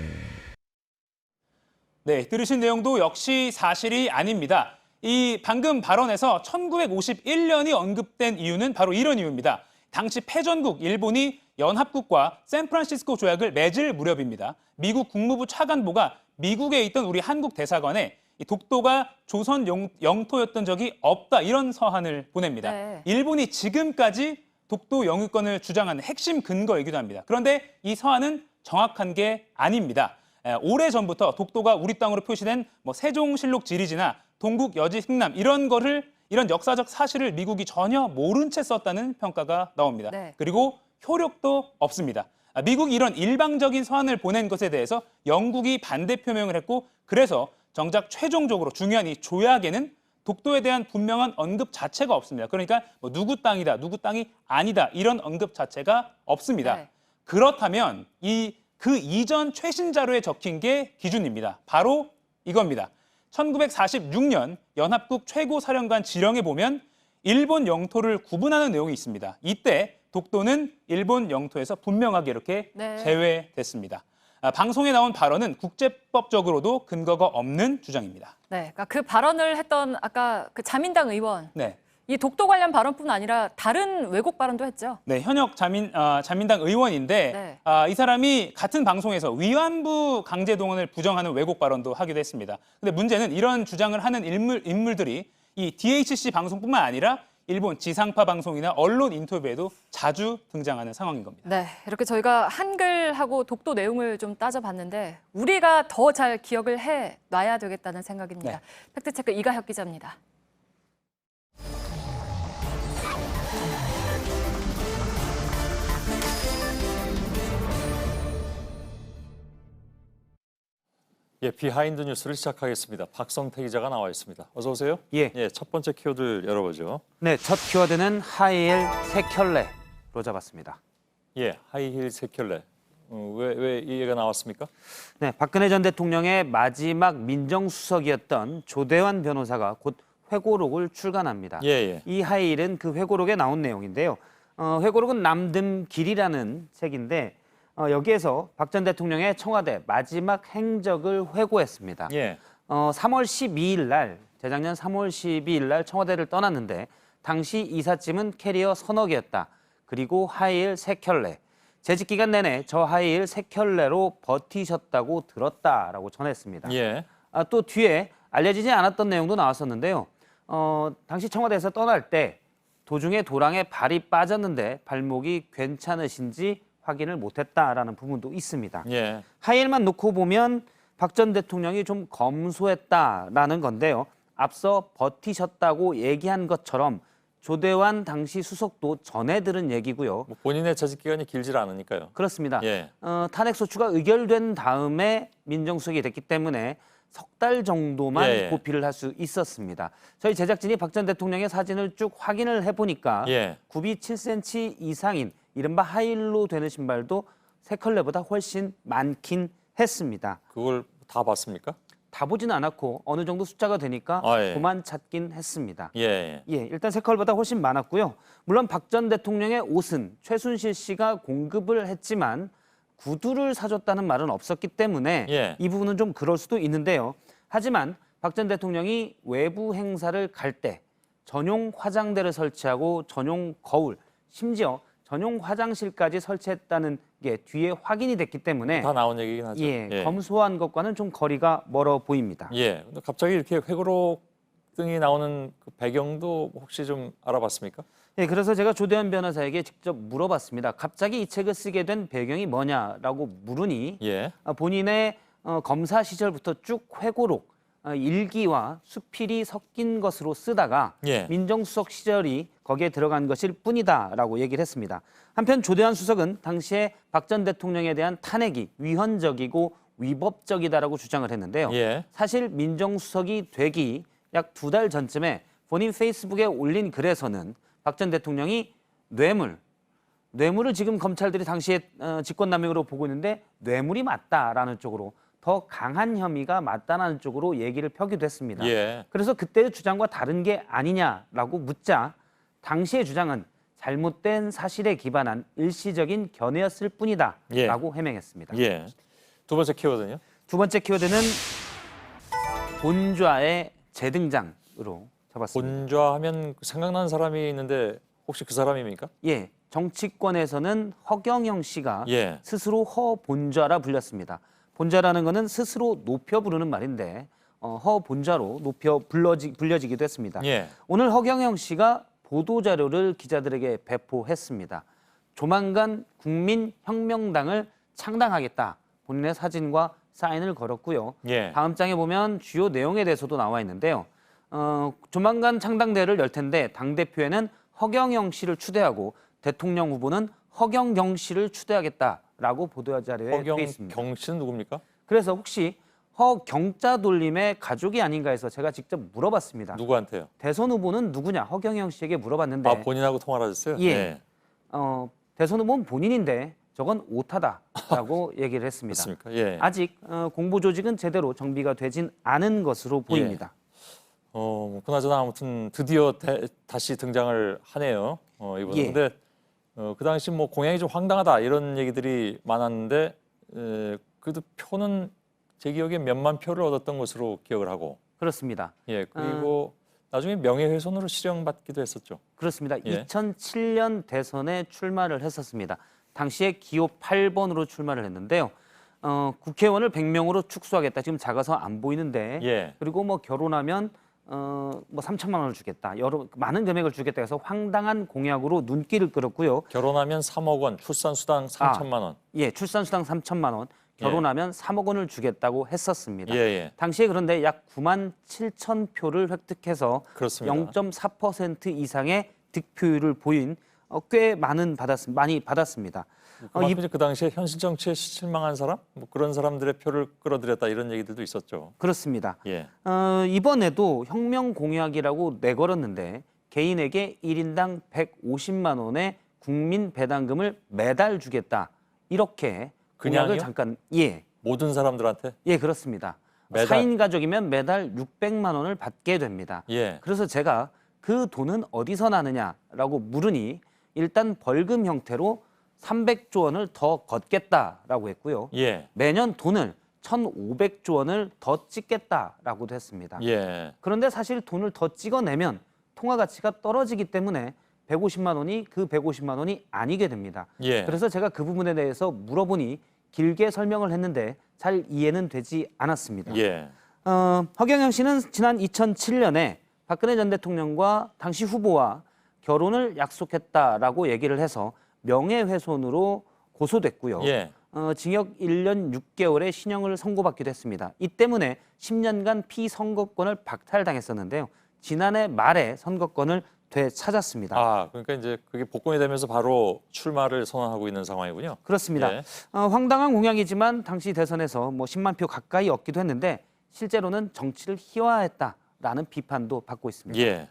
네, 들으신 내용도 역시 사실이 아닙니다. 이 방금 발언에서 1951년이 언급된 이유는 바로 이런 이유입니다. 당시 패전국 일본이 연합국과 샌프란시스코 조약을 맺을 무렵입니다. 미국 국무부 차관보가 미국에 있던 우리 한국 대사관에 이 독도가 조선 영토였던 적이 없다, 이런 서한을 보냅니다. 네. 일본이 지금까지 독도 영유권을 주장하는 핵심 근거이기도 합니다. 그런데 이 서한은 정확한 게 아닙니다. 오래전부터 독도가 우리 땅으로 표시된 세종실록 지리지나 동국 여지 흥남 이런 역사적 사실을 미국이 전혀 모른 채 썼다는 평가가 나옵니다. 네. 그리고 효력도 없습니다. 미국이 이런 일방적인 서한을 보낸 것에 대해서 영국이 반대 표명을 했고, 그래서 정작 최종적으로 중요한 이 조약에는 독도에 대한 분명한 언급 자체가 없습니다. 그러니까 누구 땅이다, 누구 땅이 아니다, 이런 언급 자체가 없습니다. 네. 그렇다면 그 이전 최신 자료에 적힌 게 기준입니다. 바로 이겁니다. 1946년 연합국 최고사령관 지령에 보면 일본 영토를 구분하는 내용이 있습니다. 이때 독도는 일본 영토에서 분명하게 이렇게 네. 제외됐습니다. 방송에 나온 발언은 국제법적으로도 근거가 없는 주장입니다. 네, 그러니까 그 발언을 했던 아까 그 자민당 의원, 네. 이 독도 관련 발언뿐 아니라 다른 왜곡 발언도 했죠. 네, 현역 자민당 의원인데 네. 이 사람이 같은 방송에서 위안부 강제 동원을 부정하는 왜곡 발언도 하기도 했습니다. 근데 문제는 이런 주장을 하는 인물들이 이 DHC 방송뿐만 아니라 일본 지상파 방송이나 언론 인터뷰에도 자주 등장하는 상황인 겁니다. 네, 이렇게 저희가 한글하고 독도 내용을 좀 따져봤는데 우리가 더 잘 기억을 해놔야 되겠다는 생각입니다. 네. 팩트체크 이가혁 기자입니다. 예, 비하인드 뉴스를 시작하겠습니다. 박성태 기자가 나와 있습니다. 어서 오세요. 예. 첫 번째 키워드를 열어보죠. 네, 첫 키워드는 하이힐 세 켤레로 잡았습니다. 예, 하이힐 세 켤레. 왜 이 얘기가 나왔습니까? 네, 박근혜 전 대통령의 마지막 민정수석이었던 조대환 변호사가 곧 회고록을 출간합니다. 예. 이 하이힐은 그 회고록에 나온 내용인데요. 회고록은 남듬길이라는 책인데 여기에서 박 전 대통령의 청와대 마지막 행적을 회고했습니다. 예. 3월 12일 날, 재작년 3월 12일 날 청와대를 떠났는데 당시 이삿짐은 캐리어 서너 개였다. 그리고 하이힐 세 켤레. 재직 기간 내내 저 하이힐 세 켤레로 버티셨다고 들었다라고 전했습니다. 예. 또 뒤에 알려지지 않았던 내용도 나왔었는데요. 당시 청와대에서 떠날 때 도중에 도랑에 발이 빠졌는데 발목이 괜찮으신지 확인을 못했다라는 부분도 있습니다. 예. 하이힐만 놓고 보면 박 전 대통령이 좀 검소했다라는 건데요. 앞서 버티셨다고 얘기한 것처럼 조대환 당시 수석도 전해 들은 얘기고요. 본인의 재직 기간이 길지 않으니까요. 그렇습니다. 예. 탄핵소추가 의결된 다음에 민정수석이 됐기 때문에 석 달 정도만 고피를 할 수 있었습니다. 저희 제작진이 박 전 대통령의 사진을 쭉 확인을 해보니까 굽이 7cm 이상인 이른바 하이힐로 되는 신발도 세 켤레보다 훨씬 많긴 했습니다. 그걸 다 봤습니까? 다 보지는 않았고 어느 정도 숫자가 되니까 그만 찾긴 했습니다. 일단 세 컬보다 훨씬 많았고요. 물론 박 전 대통령의 옷은 최순실 씨가 공급을 했지만 구두를 사줬다는 말은 없었기 때문에 이 부분은 좀 그럴 수도 있는데요. 하지만 박 전 대통령이 외부 행사를 갈 때 전용 화장대를 설치하고 전용 거울, 심지어 전용 화장실까지 설치했다는 게 뒤에 확인이 됐기 때문에 다 나온 얘기긴 하죠. 예, 검소한 것과는 좀 거리가 멀어 보입니다. 예. 근데 갑자기 이렇게 회고록 등이 나오는 그 배경도 혹시 좀 알아봤습니까? 예, 그래서 제가 조대현 변호사에게 직접 물어봤습니다. 갑자기 이 책을 쓰게 된 배경이 뭐냐라고 물으니 예. 본인의 검사 시절부터 쭉 회고록, 일기와 수필이 섞인 것으로 쓰다가 예. 민정수석 시절이 거기에 들어간 것일 뿐이다라고 얘기를 했습니다. 한편 조대환 수석은 당시에 박 전 대통령에 대한 탄핵이 위헌적이고 위법적이다라고 주장을 했는데요. 예. 사실 민정수석이 되기 약 2달 전쯤에 본인 페이스북에 올린 글에서는 박 전 대통령이 뇌물을 지금 검찰들이 당시에 직권남용으로 보고 있는데 뇌물이 맞다라는 쪽으로 더 강한 혐의가 맞다는 쪽으로 얘기를 펴기도 했습니다. 예. 그래서 그때의 주장과 다른 게 아니냐라고 묻자 당시의 주장은 잘못된 사실에 기반한 일시적인 견해였을 뿐이다라고 해명했습니다. 예. 두 번째 키워드는요? 두 번째 키워드는 본좌의 재등장으로 잡았습니다. 본좌하면 생각나는 사람이 있는데 혹시 그 사람입니까? 예, 정치권에서는 허경영 씨가 예. 스스로 허본좌라 불렸습니다. 본좌라는 것은 스스로 높여 부르는 말인데 허본좌로 높여 불려지기도 했습니다. 예. 오늘 허경영 씨가 보도자료를 기자들에게 배포했습니다. 조만간 국민혁명당을 창당하겠다. 본인의 사진과 사인을 걸었고요. 예. 다음 장에 보면 주요 내용에 대해서도 나와 있는데요. 조만간 창당대회를 열 텐데 당대표에는 허경영 씨를 추대하고 대통령 후보는 허경경 씨를 추대하겠다라고 보도자료에 되어 있습니다. 허경경 씨는 누굽니까? 그래서 혹시 허경자 돌림의 가족이 아닌가 해서 제가 직접 물어봤습니다. 누구한테요? 대선 후보는 누구냐 허경영 씨에게 물어봤는데 아, 본인하고 통화를 하셨어요? 예. 네. 대선 후보는 본인인데 저건 오타다라고 얘기를 했습니다. 그렇습니까? 예. 아직 공보 조직은 제대로 정비가 되진 않은 것으로 보입니다. 그나저나 아무튼 드디어 다시 등장을 하네요. 이번에. 예. 근데 그 당시 뭐 공약이 좀 황당하다 이런 얘기들이 많았는데 그래도 표는 제 기억에 몇만 표를 얻었던 것으로 기억을 하고. 그렇습니다. 예. 그리고 나중에 명예훼손으로 실형받기도 했었죠. 그렇습니다. 예. 2007년 대선에 출마를 했었습니다. 당시에 기호 8번으로 출마를 했는데요. 국회의원을 100명으로 축소하겠다. 지금 작아서 안 보이는데. 예. 그리고 뭐 결혼하면 뭐 3천만 원을 주겠다. 많은 금액을 주겠다 해서 황당한 공약으로 눈길을 끌었고요. 결혼하면 3억 원, 출산수당 3천만 원. 예, 출산수당 3천만 원. 결혼하면 3억 원을 주겠다고 했었습니다. 예. 당시에 그런데 약 9만 7천 표를 획득해서 그렇습니다. 0.4% 이상의 득표율을 보인 꽤 많이 받았습니다. 그만큼 그 당시에 현실 정치에 실망한 사람, 뭐 그런 사람들의 표를 끌어들였다 이런 얘기들도 있었죠. 그렇습니다. 예. 이번에도 혁명 공약이라고 내걸었는데 개인에게 1인당 150만 원의 국민 배당금을 매달 주겠다. 이렇게 공약을 잠깐 모든 사람들한테? 예, 그렇습니다. 매달? 4인 가족이면 매달 600만 원을 받게 됩니다. 예. 그래서 제가 그 돈은 어디서 나느냐라고 물으니 일단 벌금 형태로 300조 원을 더 걷겠다라고 했고요. 예. 매년 돈을 1,500조 원을 더 찍겠다라고도 했습니다. 예. 그런데 사실 돈을 더 찍어내면 통화 가치가 떨어지기 때문에 150만 원이 그 150만 원이 아니게 됩니다. 예. 그래서 제가 그 부분에 대해서 물어보니 길게 설명을 했는데 잘 이해는 되지 않았습니다. 예. 허경영 씨는 지난 2007년에 박근혜 전 대통령과 당시 후보와 결혼을 약속했다라고 얘기를 해서 명예훼손으로 고소됐고요. 예. 징역 1년 6개월의 신형을 선고받기도 했습니다. 이 때문에 10년간 피선거권을 박탈당했었는데요. 지난해 말에 선거권을 되찾았습니다. 아, 그러니까 이제 그게 복권이 되면서 바로 출마를 선언하고 있는 상황이군요. 그렇습니다. 예. 황당한 공약이지만 당시 대선에서 뭐 10만 표 가까이 얻기도 했는데 실제로는 정치를 희화했다라는 비판도 받고 있습니다. 예.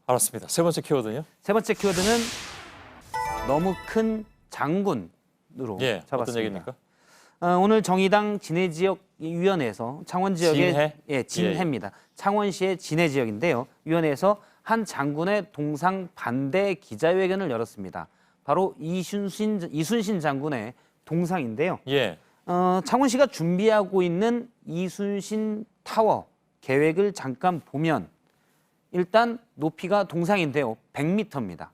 알았습니다. 세 번째 키워드는요? 세 번째 키워드는 너무 큰 장군으로 예. 잡았습니다. 어떤 얘기입니까? 오늘 정의당 진해지역위원회에서 창원 지역의 진해? 진해입니다. 창원시의 진해 지역인데요. 위원회에서 한 장군의 동상 반대 기자회견을 열었습니다. 바로 이순신 장군의 동상인데요. 예. 창원시가 준비하고 있는 이순신 타워 계획을 잠깐 보면 일단 높이가 동상인데요. 100m입니다.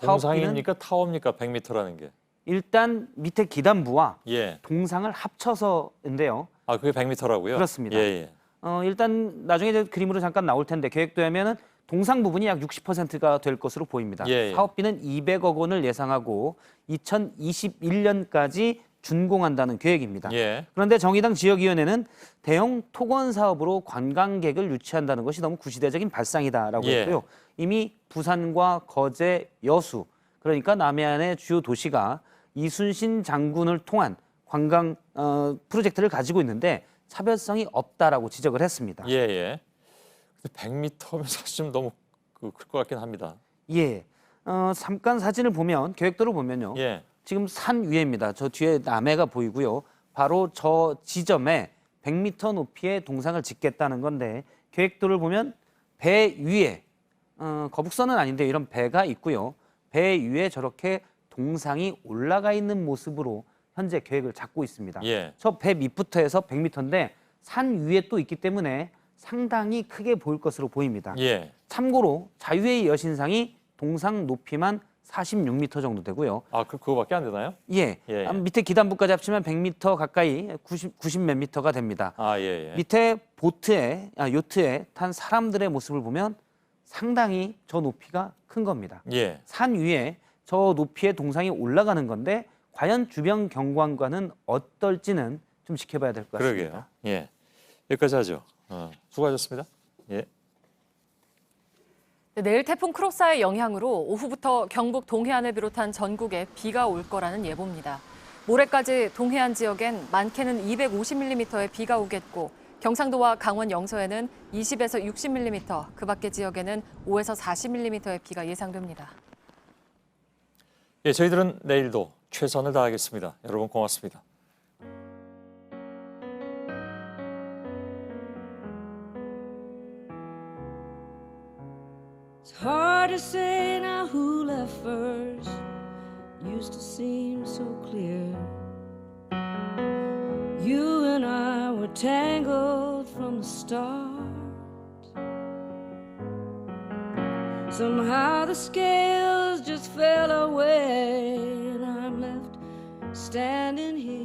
동상입니까? 타워입니까? 100m라는 게. 일단 밑에 기단부와 예. 동상을 합쳐서인데요. 아, 그게 100m라고요? 그렇습니다. 예, 예. 일단 나중에 이제 그림으로 잠깐 나올 텐데 계획되면은 동상 부분이 약 60%가 될 것으로 보입니다. 예, 예. 사업비는 200억 원을 예상하고 2021년까지 준공한다는 계획입니다. 예. 그런데 정의당 지역위원회는 대형 토건 사업으로 관광객을 유치한다는 것이 너무 구시대적인 발상이다라고 예. 했고요. 이미 부산과 거제, 여수 그러니까 남해안의 주요 도시가 이순신 장군을 통한 관광 프로젝트를 가지고 있는데 차별성이 없다라고 지적을 했습니다. 예, 예. 100m면 사실 좀 너무 클 것 같긴 합니다. 예. 잠깐 사진을 보면 계획도를 보면요. 예. 지금 산 위에입니다. 저 뒤에 남해가 보이고요. 바로 저 지점에 100m 높이의 동상을 짓겠다는 건데 계획도를 보면 배 위에 거북선은 아닌데 이런 배가 있고요. 배 위에 저렇게 동상이 올라가 있는 모습으로 현재 계획을 잡고 있습니다. 예. 저 배 밑부터 해서 100m인데 산 위에 또 있기 때문에 상당히 크게 보일 것으로 보입니다. 예. 참고로 자유의 여신상이 동상 높이만 46m 정도 되고요. 아, 그거밖에 안 되나요? 예. 예. 밑에 기단부까지 합치면 100m 가까이 90 몇 미터가 됩니다. 아, 예, 예. 밑에 요트에 탄 사람들의 모습을 보면 상당히 저 높이가 큰 겁니다. 예. 산 위에 저 높이의 동상이 올라가는 건데 과연 주변 경관과는 어떨지는 좀 지켜봐야 될 것 같습니다. 그러게요. 예. 여기까지 하죠. 수고하셨습니다. 예. 내일 태풍 크로사의 영향으로 오후부터 경북 동해안을 비롯한 전국에 비가 올 거라는 예보입니다. 모레까지 동해안 지역엔 많게는 250mm의 비가 오겠고 경상도와 강원 영서에는 20에서 60mm, 그 밖의 지역에는 5에서 40mm의 비가 예상됩니다. 예, 저희들은 내일도 최선을 다하겠습니다. 여러분 고맙습니다. It's hard to say now who left first. Used to seem so clear. You and I were tangled from the start. Somehow the scales just fell away, and I'm left standing here.